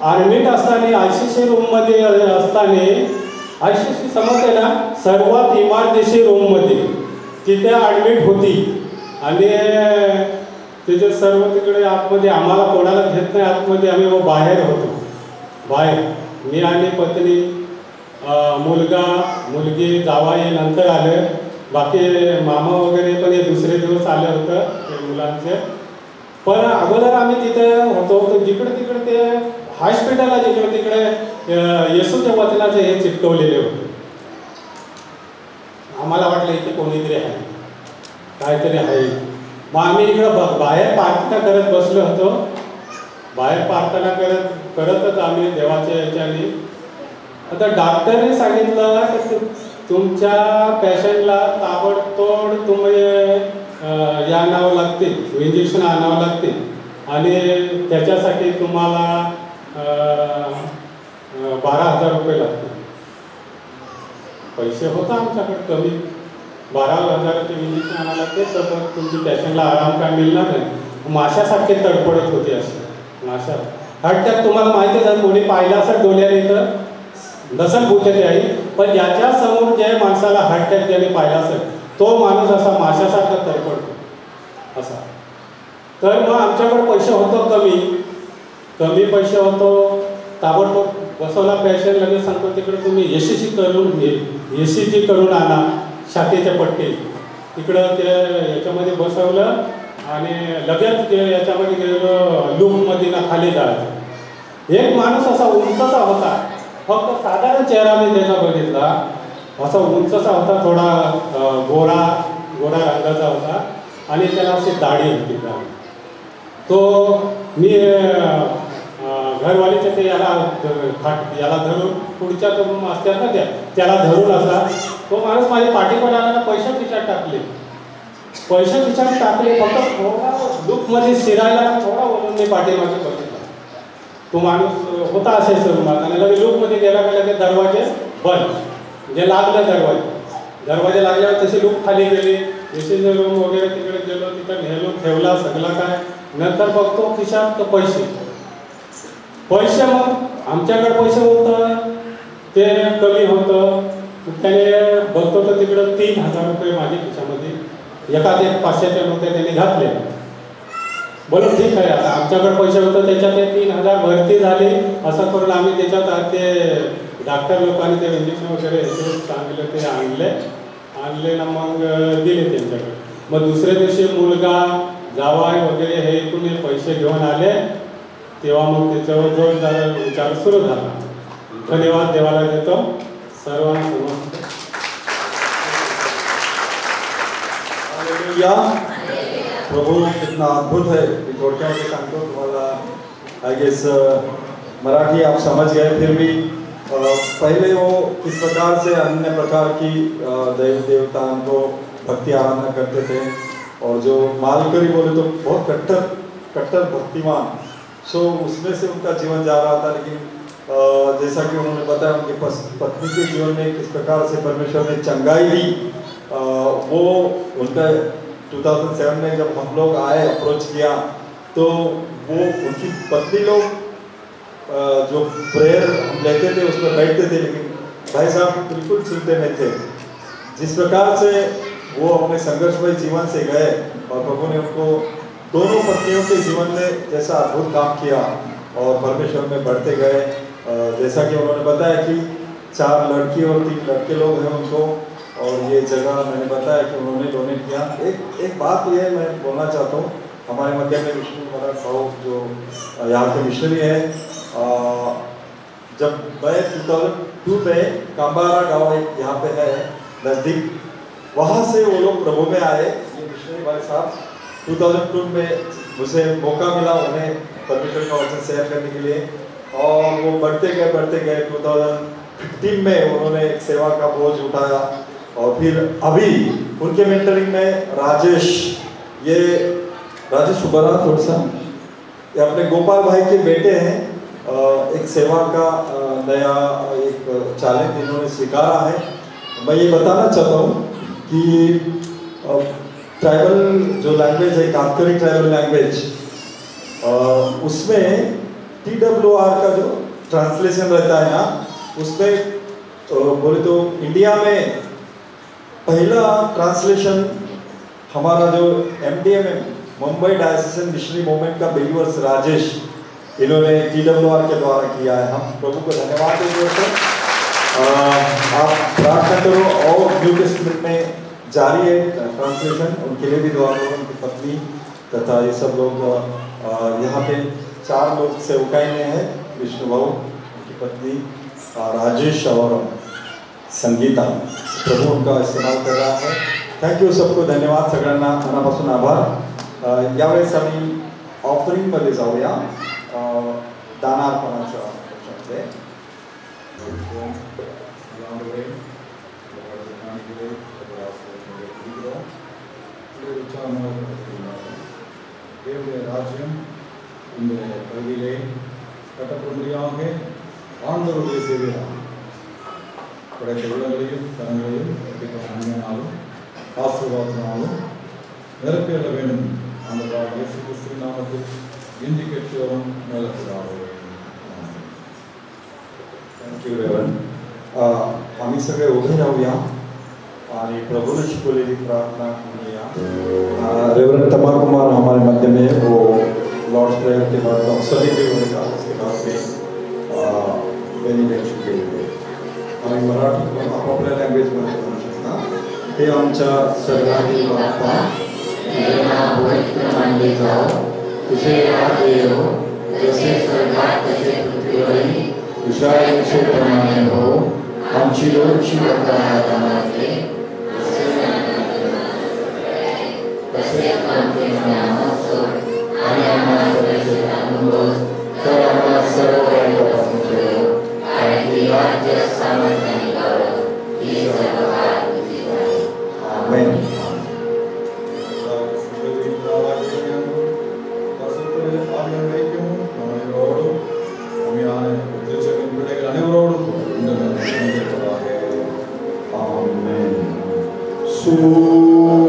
J: ॲडमिट असताना ICC रूममध्ये असताना, ICC समजते ना, सर्वात इमारतीशी रूममध्ये तिथे ॲडमिट होती. आणि तिथे सर्व तिकडे आतमध्ये आम्हाला कोणाला घेत नाही आतमध्ये, आम्ही बाहेर होतो. बाहेर मी आणि पत्नी, मुलगा मुलगी जावाई नंतर आले. बाकी मामा वगैरे पण हे दुसरे दिवस आले होतं ते मुलांचे. पण अगोदर आम्ही तिथे होतो. तर जिकडे तिकडे ते हॉस्पिटलला जिकडे तिकडे येशूच्या वचनाचे हे चिटकवलेले होते. आम्हाला वाटलं इथे कोणीतरी आहे, काहीतरी आहे. मग आम्ही इकडं बाहेर प्रार्थना करत बसलो होतो. बाहेर प्रार्थना करतच आम्ही देवाच्या याच्याने. आता डॉक्टरने सांगितलं की तुमच्या पेशंटला ताबडतोड तुम्ही या आणावं लागतील, इंजेक्शन आणावं लागतील. आणि त्याच्यासाठी तुम्हाला 12,000 रुपये लागतील. पैसे होता आमच्याकडे कमी. 12,000चे इंजेक्शन आणायला लागते तर मग तुमची पेशंटला आराम काय मिळणार नाही. माशासारखे तडफडत होते असे माशा. हार्ट अटॅक तुम्हाला माहितीच आहे, कोणी पाहिलं असेल डोळ्याने तर नसेल भूतही आहे. पण ज्याच्या समोर ज्या माणसाला हार्ट अटॅक ज्याने पाहिला असेल तो माणूस असा माशासारखा तडफडतो असा. तर मग आमच्याकडे पैसे होतो कमी पैसे होतो. ताबडतोब बसवला पेशंट. लगेच सांगतो तिकडे तुम्ही ECG करून आणा, छातीच्या पट्टी तिकडं ते याच्यामध्ये बसवलं. आणि लगेच ते याच्यामध्ये गेलो, लूपमध्ये ना खाली जायचं. एक माणूस असा उंचचा होता, फक्त साधारण चेहरा मी त्याचा बघितला. असा उंचचा होता, थोडा गोरा रंगाचा होता आणि त्याला अशी दाढी होती. तो मी घरवालीच्या ते याला धरून, पुढच्या असतात ना त्याला धरून असा तो माणूस माझ्या पाठीवर आला. पैसे खिशात टाकले, फक्त थोडा लूपमध्ये शिरायला थोडा वरून मी पाठीमागे बघितला. तो माणूस होता असे स्वरूपात. आणि लगेच लूपमध्ये गेला का लगेच दरवाजे बंद, म्हणजे लागलं दरवाजे लागल्यावर तशी लूप खाली गेली. एसीचं रूम वगैरे तिकडे गेलो, तिथं नेलो, ठेवला सगळं काय. नंतर बघतो खिशात पैसे. मग आमच्याकडे पैसे होतं ते कमी होतं. त्याने बघतो तर तिकडं 3,000 रुपये माझ्या खिशामध्ये एखाद एक 500चे नोटे त्यांनी घातले. बोला ठीक आहे, आता आमच्याकडे पैसे होतं त्याच्यात ते 3000 भरती झाली. असं करून आम्ही त्याच्यात ते डॉक्टर लोकांनी ते इंजेक्शन वगैरे हे सांगितलं ते आणले ना मग दिले त्यांच्याकडे. मग दुसऱ्या दिवशी मुलगा जावाई वगैरे हे इथून पैसे घेऊन आले, तेव्हा मग त्याच्यावर जोरदार विचार सुरू झाला. धन्यवाद देवाला देतो सर्वांना.
E: प्रभू कितना अद्भुत है. थोडक्यामध्ये सांगतो तुम्हाला. आय गेस मराठी आप समझ गए. फिर भी पहले वो किस प्रकार से अन्य प्रकार की देव देवताओं को भक्ति आराधना करते थे, और जो मालकरी बोले तो बहुत कट्टर भक्तिमान. सो उसमें से उनका जीवन जा रहा था. लेकिन जैसा कि उन्होंने बताया उनके पत्नी के जीवन में किस प्रकार से परमेश्वर ने चंगाई दी. वो उनका 2007 में जब हम लोग आए अप्रोच किया तो वो उनकी पत्नी लोग जो प्रेयर हम लेते थे उसमें बैठते थे, लेकिन भाई साहब बिल्कुल सुनते नहीं थे. जिस प्रकार से वो अपने संघर्षमय जीवन से गए और प्रभु ने उनको दोनों पत्नियों के जीवन में जैसा अद्भुत काम किया और परमेश्वर में बढ़ते गए. जैसा कि उन्होंने बताया कि 4 लड़की और 3 लड़के लोग हैं उनको, और ये जगह मैंने बताया कि उन्होंने डोनेट किया. एक बात ये मैं बोलना चाहता हूँ. हमारे मध्य में विष्णु महाराज साहब जो यहाँ के मिशनरी है, जब मैं 2002 में काम्बारा गाँव एक यहाँ पे है नज़दीक, वहाँ से वो लोग प्रभु में आए. ये मिशनरी भाई साहब 2002 में मुझे मौका मिला उन्हें परमेश्वर का वचन शेयर करने के लिए, और वो बढ़ते गए 2015 में उन्होंने एक सेवा का बोझ उठाया. और फिर अभी उनके मेंटरिंग में राजेश सुबरा थोड़ा सा, ये अपने गोपाल भाई के बेटे हैं. एक सेवा का नया एक चैलेंज इन्होंने स्वीकारा है. मैं ये बताना चाहता हूँ कि ट्राइबल जो लैंग्वेज है, कांकरी ट्राइबल लैंग्वेज, उसमें TWR का जो ट्रांसलेशन रहता है ना, उसमें बोले तो इंडिया में पहला ट्रांसलेशन हमारा जो MDM मुंबई डायोसीजन मिशनरी मूवमेंट का बिलीवर्स राजेश, इन्होंने TWR के द्वारा किया है. हम प्रभु को धन्यवाद देते हैं. आप प्रार्थना करो और न्यू टेस्टमेंट में जारी है ट्रांसलेशन. उनके लिए भी दुआ करो, उनकी पत्नी तथा ये सब लोग. यहाँ पे 4 लोग सेवकाई में है. विष्णु भाऊ, उनकी पत्नी राजेश और संगीता. प्रभू उनका इस्तेमाल कर रहा है. थँक यू सबको. धन्यवाद सगळ्यांना, मनापासून आभार. यावेळेस आम्ही ऑफरिंगमध्ये जाऊया. दानार्पणाच्या पक्षाचे
A: தேவனுடைய ராஜ்யம் இந்த பகுதியிலே கட்டப்படும்படியாக ஆண்டவருடைய சேவையாக படைத்த உள்ளங்களையும் கரங்களையும் நன்மையினாலும் ஆசீர்வாதத்தினாலும் நிரப்பிட வேண்டும். அந்த இயேசு கிறிஸ்துவின் நாமத்தில் இன்றி கேட்கிறோம் நல்ல பிதாவே.
E: थँक्यू रेवन. आम्ही सगळे उभे राहूया आणि प्रभूने शिकवलेली प्रार्थना करूया. रेवरेंड तमार कुमार हमारे मध्य में, वो लॉर्ड्स प्रेयर के बाद सभी के होने का उसके बाद में बेनिफिट के लिए आम्ही मराठी आपापल्या लँग्वेजमध्ये करू शकता. हे आमच्या सर्वांनी बाप्पा, तुझे नाव पवित्र मानले जाओ, तुझे राज्य येवो, जसे स्वर्गात तसे पृथ्वीवरही इस्रायलप्रमाणे हो. आमची रोजची वरदानाची आम्हाला तसेच आमचे नाम सोड आणि आम्हाला प्रवेशाचा अनुभव तर आम्हाला सर्व वाईटापासून ठेव. आणि राज्य सामर्थ्य आणि गौरव ही सर्व काळ तुझी आहे. आमेन.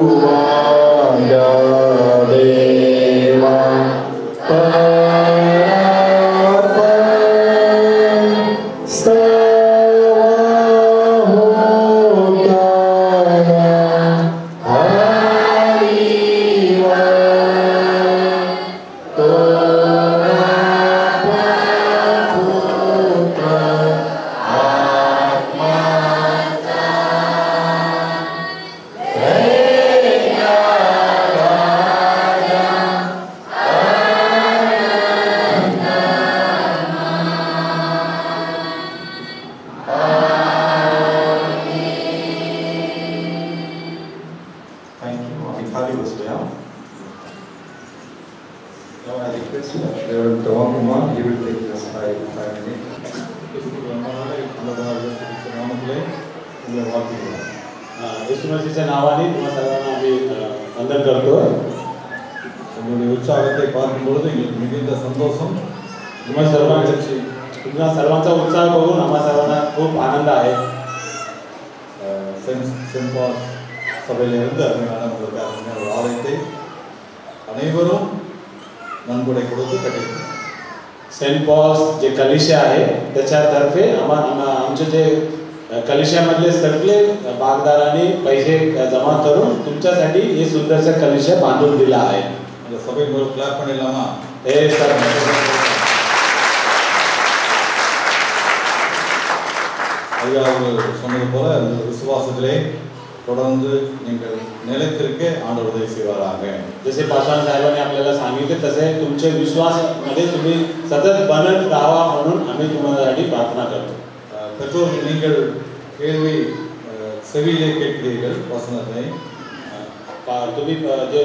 E: Suvaga Deva Parapara Now I request Reverend Tawan Kumar, he will take this 5 minutes.
J: येशू मसीहच्या नावाने तुम्हा सर्वांना आम्ही वंदन करतो.
A: உங்களுடைய உற்சாகத்தை பார்க்கும் பொழுது எங்களுக்கு மிகுந்த சந்தோஷம்.
J: तुम्हा सर्वांचा उत्साह बघून आम्हा सर्वांना खूप आनंद आहे.
A: சென்ட் பால் சபையிலிருந்து அருமையான ஒரு ஆலயத்தை அனைவரும் நன்கொடை கொடுத்து கட்டியிருக்கிறோம்.
J: सेंट पॉल्स जे कलिशा आहे त्याच्यातर्फे आमचे जे कलिशामधले सगळे भागदारांनी पैसे जमा करून तुमच्यासाठी हे सुंदरसा कलिशा बांधून दिला आहे.
A: அந்த சபை ஒரு கிளாப் பண்ணிடலாமா? ஐயா அவர்கள் சொன்னது போல அந்த விசுவாசத்திலே தொடர்ந்து நீங்கள் நிலைத்திருக்க ஆண்டவர் உதவி செய்வாராக.
J: जसे पासवान साहेबांनी आपल्याला सांगितले तसे तुमचे विश्वासमध्ये तुम्ही सतत बनत राहावा म्हणून आम्ही तुम्हासाठी प्रार्थना करतो.
A: பெற்றோர்கள் நீங்கள் கேள்வி செவியிலே கேட்கிறீர்கள் வசனத்தை.
J: तुम्ही जे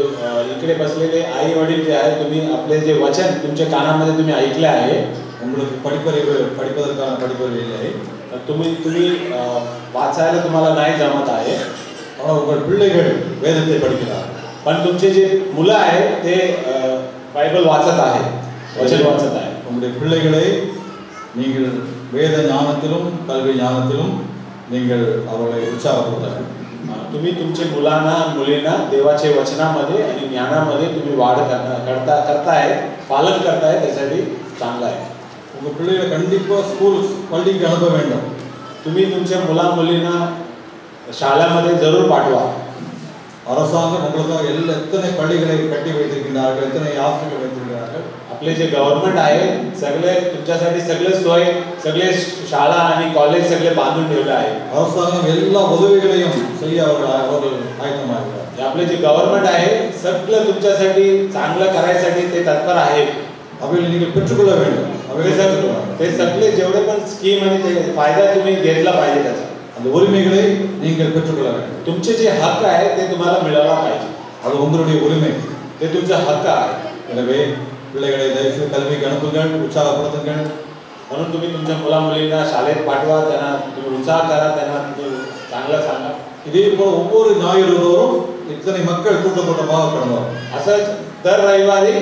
J: इकडे बसलेले आई वडील जे आहे तुम्ही आपले जे वचन तुमच्या कानामध्ये तुम्ही ऐकले आहे.
A: உங்களுக்கு படிப்பதற்கான படிப்பறிவு இல்லை.
J: तुम्ही वाचायला तुम्हाला नाही जमत आहे.
A: ஆனால் உங்கள் பிள்ளைகள் வேதத்தை படிக்கிறார்கள்.
J: पण तुमचे जे मुलं आहेत ते बायबल वाचत आहेत, वचन वाचत आहेत.
A: உங்களுடைய பிள்ளைகளை நீங்கள் வேத ஞானத்திலும் கல்வி ஞானத்திலும் நீங்கள் அவர்களை உற்சாகப்படுத்த.
J: तुम्ही तुमच्या मुलांना मुलींना देवाच्या वचनामध्ये आणि ज्ञानामध्ये तुम्ही वाढ करताय, पालन करताय, त्यासाठी चांगला आहे.
A: உங்கள் பிள்ளைகளை கண்டிப்பா ஸ்கூல் பள்ளிக்கு அனுப்ப வேண்டும்.
J: तुम्ही तुमच्या मुला मुलींना शाळेमध्ये जरूर पाठवा.
A: அரசாங்கம் உங்களுக்காக எத்தனை பள்ளிகளை கட்டி வைத்திருக்கிறார்கள், எத்தனை ஆசிரியர்கள் வைத்திருக்கிறார்கள்.
J: आपले जे गव्हर्नमेंट आहे सगळे तुमच्यासाठी सगळे सोय, सगळे शाळा आणि कॉलेज सगळे बांधून ठेवले आहे.
A: அரசாங்கம் எல்லா உதவிகளையும் செய்ய அவர்கள் ஆயத்தமாகிறார்கள்.
J: आपले जे गव्हर्नमेंट आहे सगळं तुमच्यासाठी चांगलं करायसाठी ते तत्पर आहे.
A: அவைகளை நீங்கள் பெற்றுக்கொள்ள வேண்டும்.
J: ते सगळे जेवढे पण स्कीम आणि ते फायदा तुम्ही घेतला पाहिजे त्याचा.
A: அந்த உரிமைகளை நீங்கள் பெற்றுக்கொள்ள வேண்டும்.
J: तुमचे जे हक्क आहे ते तुम्हाला मिळाला पाहिजे.
A: அது உங்களுடைய உரிமை.
J: ते तुमचा हक्क आहे.
A: எனவே பிள்ளைகளை தயவுசெய்து கல்விக்கு அனுப்புங்கள், உற்சாகப்படுத்துங்கள்.
J: म्हणून तुम्ही तुमच्या मुला मुलींना शाळेत पाठवा, त्यांना तुम्ही उत्साह करा, त्यांना चांगलं सांगा.
A: இதே போல ஒவ்வொரு ஞாயிறு தோறும் இத்தனை மக்கள் கூட்டமாக கடந்தார்.
J: असंच दर रविवारी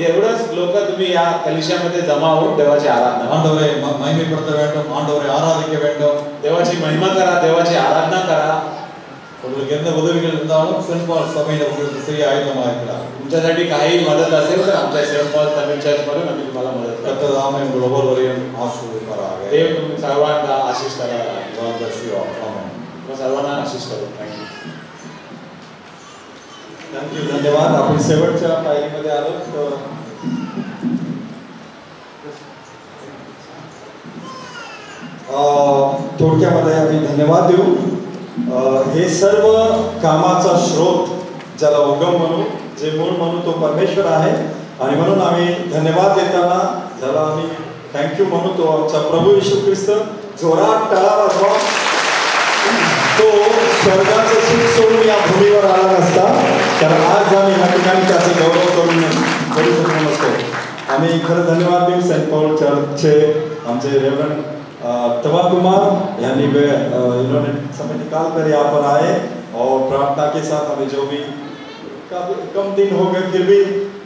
J: एवढंच लोक तुम्ही या कलिशामध्ये जमा होऊन देवाची आराधना.
A: ஆண்டவரை மகிமைப்படுத்த வேண்டும், ஆண்டவரை ஆராதிக்க வேண்டும்.
J: देवाची महिमा करा, देवाची आराधना करा.
A: உங்களுக்கு எந்த உதவிகள் இருந்தாலும் சென்ட் பால் சபையில உங்களுக்கு செய்ய ஆயத்தமாக இருக்கிறார்.
J: तुमच्यासाठी काही मदत असेल तर आमच्या सेंट पॉल तमिळ चर्च मधून आम्ही तुम्हाला मदत करतो.
A: கர்த்தர் தாமே உங்கள் ஒவ்வொருவரையும் ஆசீர்வதிப்பாராக.
J: देव तुम्ही सर्वांना आशीष करा.
A: God bless you all. Amen.
J: तुम्हा सर्वांना आशीष करू. थँक्यू.
B: थँक्यू, धन्यवाद. आपण शेवटच्या पायरीमध्ये आलो. थोडक्यामध्ये आम्ही धन्यवाद देऊ. हे सर्व कामाचा स्रोत ज्याला उगम म्हणू, जे मूळ म्हणू तो परमेश्वर आहे. आणि म्हणून आम्ही धन्यवाद देताना ज्याला आम्ही थँक्यू म्हणू तो आमचा प्रभू येशू ख्रिस्त. जोरात टाळा वाजवा. तो स्वर्गाचं सुख सोडून या भूमीवर आला नसता तर आज आम्ही या ठिकाणी त्याचे गौरव करू शकलो नसतो. आम्ही खरं धन्यवाद देऊ सेंट पॉल चर्चचे आमचे रेवरेंड तवा कुमार यानी इन्होंने समय निकाल कर यहाँ पर आए और प्रार्थना के साथ हमें जो भी काफी कम दिन हो गए फिर भी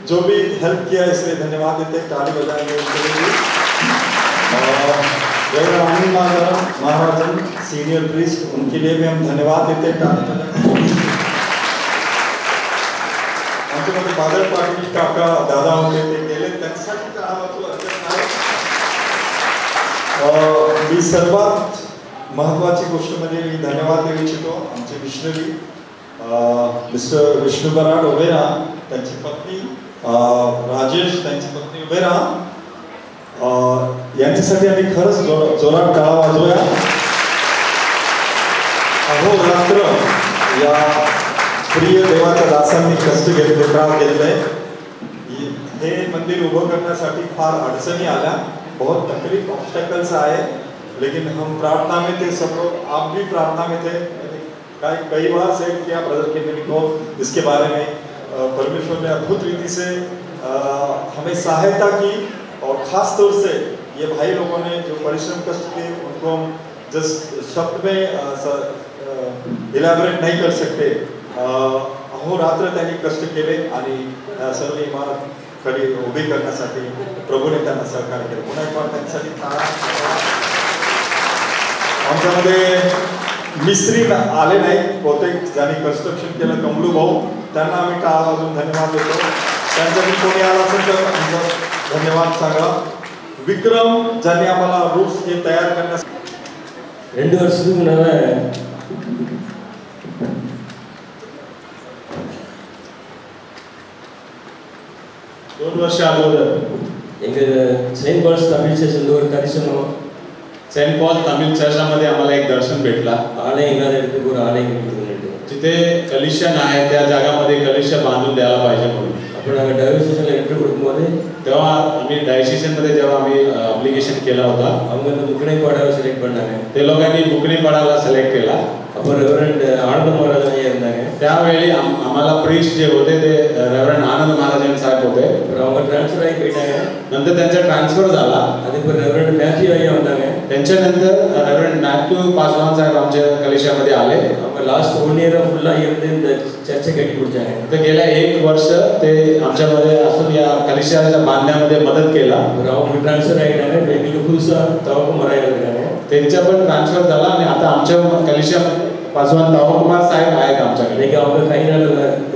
B: जो भी हेल्प किया इसलिए धन्यवाद देते हैं. ताली बजाएंगे उसके लिए. अनिल महाराजन सीनियर प्रीस्ट उनके लिए भी हम धन्यवाद देते हैं. आमच्यामध्ये बादल पाटील काका दादा होते ते गेले त्यांच्यासाठी टाळावाजू हरकत नाही. मी सर्वात महत्वाची गोष्ट म्हणजे मी धन्यवाद देऊ इच्छितो आमचे मिशनरी मिस्टर विष्णू बराड उभेरा, त्यांची पत्नी राजेश, त्यांची पत्नी उभेरा यांच्यासाठी आम्ही खरंच जोरात टाळा वाजवूया. अहोरात्र या प्रिय देवाच्या दासांनी कष्ट घेतले, त्रास घेतले. हे मंदिर उभं करण्यासाठी फार अडचणी आल्या, बहुत तकलीफ ऑब्स्टॅकल्स आए, लेकिन हम प्रार्थना में थे. सब लोग आप भी प्रार्थना में थे. कई बार सेव किया ब्रदर के को इसके बारे में
E: परमेश्वर ने अद्भुत रीति से हमें सहायता की और ख़ास तौर से ये भाई लोगों ने जो परिश्रम कष्ट किए उनको हम जस्ट शब्द में इलॅबोरेट नहीं कर सकते. अहोरात्र त्यांनी कष्ट केले आणि सर्व इमारत खरी उभी करण्यासाठी प्रभूने त्यांना सहकार्य केलं. पुन्हा एक बार त्यांच्यासाठी आमच्यामध्ये मिस्त्री आले नाही, बहुतेक ज्यांनी कन्स्ट्रक्शन केलं कमलू भाऊ, त्यांना आम्ही टाळा वाजून धन्यवाद देतो. त्यांच्याकडे कोणी आला असेल तर आमचा धन्यवाद सांगा. विक्रम ज्यांनी आम्हाला रूट्स हे तयार करण्यास
K: 2 வருஷத்துக்கு முன்னால
G: 2 वर्ष अगोदर
K: सेंट पॉल तमिळ चर्चमध्ये ஒரு தரிசனம்
G: सेंट पॉल तमिळ चर्चमध्ये आम्हाला एक दर्शन भेटला.
K: आलय एक आलय
G: तिथे कलिशन आहे, त्या जागामध्ये कलिशन बांधून द्यायला पाहिजे म्हणून
K: आपण डायसिसला एंट्री கொடுக்கும்போது
G: तेव्हा आम्ही डायसिसमध्ये जेव्हा आम्ही ॲप्लिकेशन केला होता,
K: அவங்க बुकणे पाडाला सिलेक्ट பண்ணாங்க.
G: ते लोकांनी बुकणे पाडाला सिलेक्ट केला.
K: आपण रेव्हरंड आनंद महाराज यांनी இருந்தாங்க.
G: त्यावेळी आम्हाला प्रीस्ट जे होते ते रेव्हरंड आनंद महाराज साहेब होते.
K: அவங்க ट्रान्सफर आയി போயிட்டாங்க.
G: नंतर त्यांचा ट्रान्सफर झाला.
K: அதுக்கு रेव्हरंड मॅथ्यू ஐயா வந்தாங்க.
G: त्यांच्यानंतर रेव्हरंड मॅथ्यू पासवान साहेब आमच्या कलिशामध्ये आले.
K: அவங்க लास्ट 1 इयर फुल्ला इருந்து இந்த चर्च கட்டி கொடுத்தாங்க.
G: तर गेल्या 1 वर्ष ते आमच्यामध्ये असून या कलिशाच्या बांधण्यामध्ये मदत केला.
K: அவங்க ट्रान्सफर ஆயிட்டாங்க. எங்களுக்கு புதுசா தவக்க மராய் இருக்காங்க.
G: त्यांचा पण ट्रान्सफर झाला आणि आता आमच्या कलिशामध्ये पासवान तावकुमार साहेब आहेत आमच्याकडे.
K: இன்னைக்கு அவங்க கையினால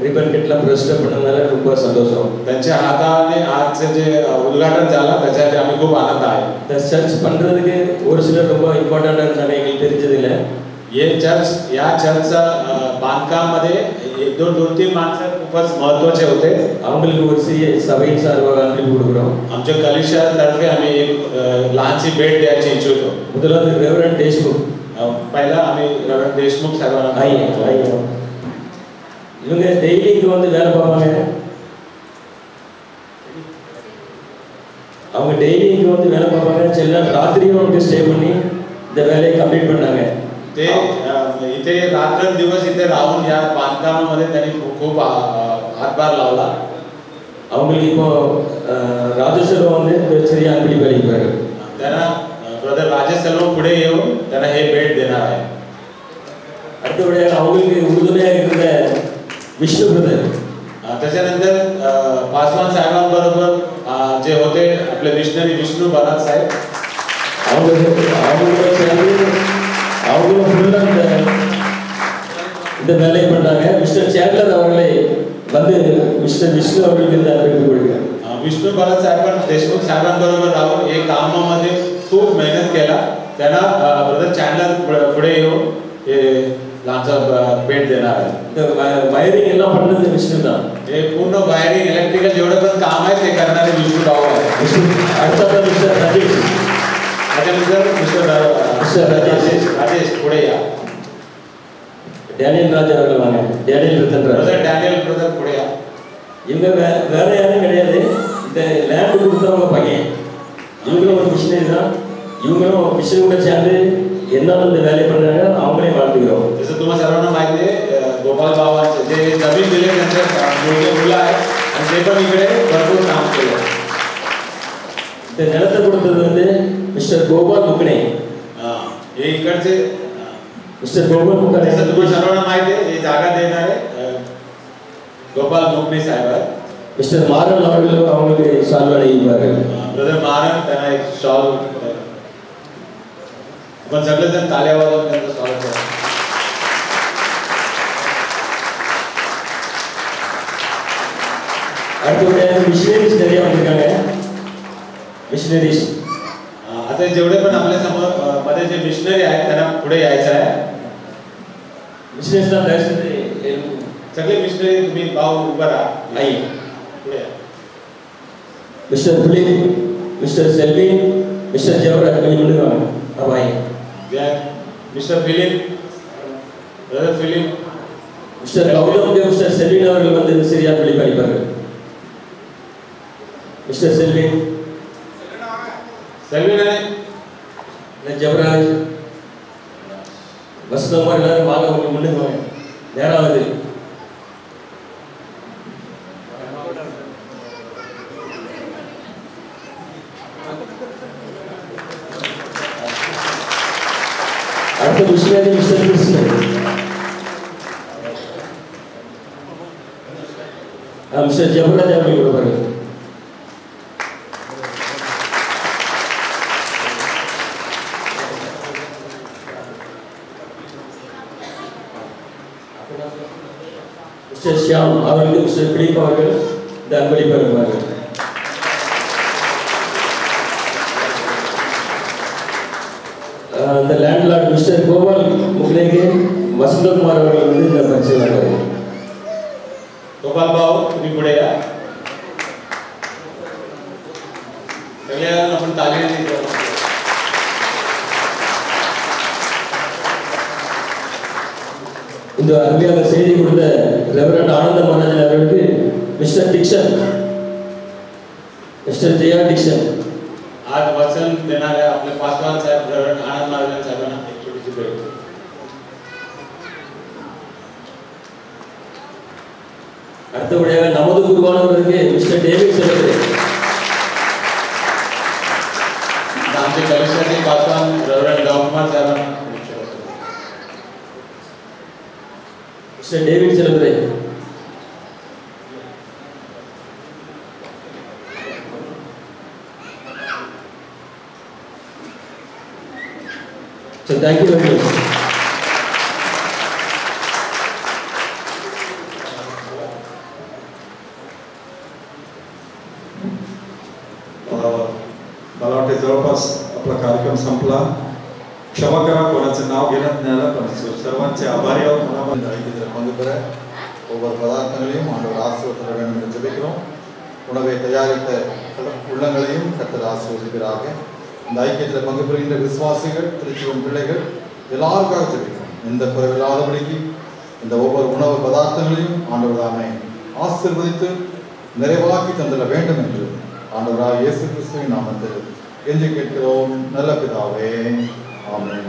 K: रिबन कटला प्रस्ताव பண்ணனால ரொம்ப சந்தோஷம்.
G: त्यांच्या हाताने आज जे उद्घाटन झाला त्याच्यासाठी आम्ही खूप आनंद आहे.
K: இந்த चर्च பண்றதுக்கு ஒரு சிலர் ரொம்ப இம்பார்ட்டன்ட்டா இருந்தாங்க, எங்களுக்கு தெரிஞ்சது இல்ல.
G: ये चर्च या चर्चचा बांधकामामध्ये 2-3 माणसं खूपच महत्त्वाचे होते.
K: அவங்களுக்கு ஒரு சிறிய சபையின் சார்பாக அன்பளிப்பு கொடுக்கிறோம்.
G: आमच्या कलिशातर्फे आम्ही एक लहानशी भेट द्यायची इच्छितो.
K: முதலாவது रेव्हरंड देशमुख.
G: पहिला आम्ही रेव्हरंड देशमुख साहेबांना
K: இவங்க டெய்லி இங்க வந்து வேலை பார்ப்பாங்க. அவங்க டெய்லி இங்க வந்து வேலை பார்ப்பாங்க. சில ராத்திரியும் வந்து ஸ்டே பண்ணி இந்த வேலையை கம்ப்ளீட் பண்ணாங்க.
G: ते इथे रात्रंदिवस इथे राहून या बांधकामामध्ये त्यांनी खूप हातभार लावला.
K: அவங்களுக்கு இப்போ ராஜேஸ்வரம் வந்து சரியா அன்பளிப்பு அளிக்கிறாரு.
G: त्यांना ब्रदर राजेश सेल्वम पुढे येऊन त्यांना हे भेट देणार आहे.
K: அடுத்தபடியாக அவங்களுக்கு உறுதுணையாக இருந்த विष्णु ब्रदर.
G: त्याच्यानंतर पासवान साहेबांबरोबर जे होते आपले मिशनरी विष्णू बरात साहेब, அவங்களும் ஃபுல்லா இந்த வேலையை பண்றாங்க. மிஸ்டர் சேட்லர் அவர்களை வந்து மிஸ்டர் विष्णू அவர்களுக்கு இந்த அன்பளிப்பு கொடுக்கிறார். विष्णू बरात साहेब देशमुख साहेबांबरोबर राहून एक कामामध्ये खूप मेहनत केला. त्यांना ब्रदर चॅनलर पुढे येऊन हे लांचा भेट देणार आहे. वायरिंग एல்லாம் பண்ணது विष्णू தான். हे पूर्ण वायरिंग इलेक्ट्रिकल जेवढे पण काम आहे ते करणारे विष्णू भाऊ आहे. आता मिस्टर राजेश, त्याच्यानंतर मिस्टर राजेश पुढे या. டேனியல் ராஜா அவர்கள் வாங்க. டேனியல் பிரதர் டேனியல் பிரதர் पुढे या. இவங்க வேற யாரும் கிடையாது, இந்த லேண்ட் கொடுத்தவங்க பையன். இவங்களும் ஒரு மிஷனரி தான். இவங்களும் மிஷனரி கூட சேர்ந்து என்ன இந்த வேலையை பண்றாங்க அவங்களே வாழ்த்துக்கிறோம். जसं तुम्हाला सर्वांना माहिती आहे गोपाल बाबांचे जे जमीन दिले त्यांचे मुलं आहे आणि ते पण इकडे भरपूर काम केलं. இந்த நிலத்தை கொடுத்தது வந்து मिस्टर गोपाल मुकणे. हे इकडचे मिस्टर गोपाल मुकणे. जसं तुम्हाला सर्वांना माहिती आहे हे जागा देणारे गोपाल मुकणे साहेब आहेत. मिस्टर मारन அவர்கள் அவங்களுக்கு ஷால் அணிவிப்பார்கள். ब्रदर मारन त्यांना एक शॉल. आपण सगळेजण ताल्या वाजवून त्यांचं स्वागत करू. அடுத்தபடியாக மிஷனரிஸ் நிறைய வந்திருக்காங்க. मिशनरीज आता जेवढे पण आपल्या समोर मध्ये जे मिशनरी आहेत त्यांना पुढे यायचं आहे. मिशनरीजला दर्शन सगळे मिशनरी तुम्ही भाऊ उभा राहा. नाही पुढे या. Mr Philip, Mr Selvi, Mr Javaraj कधी म्हणून बघा. अब आहे Mr Philip, brother Philip, Mr Gaurav Dev, Mr Selvi அவர்கள் வந்து சரியா வெளிப்படுத்திப்பார்கள். मिस्टर सेल्वी, செல்வினே, ஜெபராஜ், வசந்தகுமார் எல்லாரும் வாங்க, முன்னுக்கு வாங்க. நேராவது
K: அடுத்த missionary Mr Krishnan. Mr Jebaraj அவர்கள் கொடுப்பாரு. மிஸ்டர் ஷியாம் அவர்களுக்கு மிஸ்டர் பிலிப் அவர்கள் இந்த அன்பளிப்பு அளிப்பார்கள். இந்த லேண்ட்லார்ட் மிஸ்டர் கோபால் முகலேகே वसंतकुमार அவர்கள் வந்து இந்த பரிசை வழங்குகிறார்.
G: गोपाल भाऊ तुम्ही पुढे या. सगळ्यांना आपण ताली देतो.
K: இந்த அருமையான செய்தி கொடுத்த ரெவரண்ட் ஆனந்த மகாராஜன் அவர்களுக்கு mister Dixon, mister Jaya Dixon
G: आज वचन देणारे आपले पासवान साहेब रेव्हरंड आनंद महाराज साहेबांना एक छोटीशी भेट.
K: அடுத்தபடியாக நமது குருவானவருக்கு மிஸ்டர் டேவிட் செல்வரே.
G: आमचे कलेक्टरचे पासवान रेव्हरंड गावकुमार साहेबांना
K: mister David celebrate. So thank you very much.
E: मला वाटते जवळपास आपला कार्यक्रम संपला. क्षमा करा कोणाचं नाव घेण्यात नाही आलं, पण सर्वांचे आभारी आहोत.
A: இதில் பங்கு பெற ஒவ்வொரு பதார்த்தங்களையும் ஆண்டவர் ஆசீர்வதிக்க வேண்டும் என்று ஜெபிக்கிறோம். உணவை தயாரித்த உள்ளங்களையும் கர்த்தர் ஆசீர்வதிப்பீராக. இந்த ஐக்கியத்தில் பங்கு பெறுகின்ற விசுவாசிகள், திருச்சிவன் பிள்ளைகள் எல்லாருக்காக ஜெபிக்கிறோம். எந்த குறைவில்லாதபடிக்கு இந்த ஒவ்வொரு உணவு பதார்த்தங்களையும் ஆண்டவர் தாமே ஆசீர்வதித்து நிறைவாக்கி தந்திட வேண்டும் என்று ஆண்டவராக இயேசு கிறிஸ்துவின் நாமத்தில் கெஞ்சி கேட்கிறோம் நல்ல பிதாவே. ஆமென்.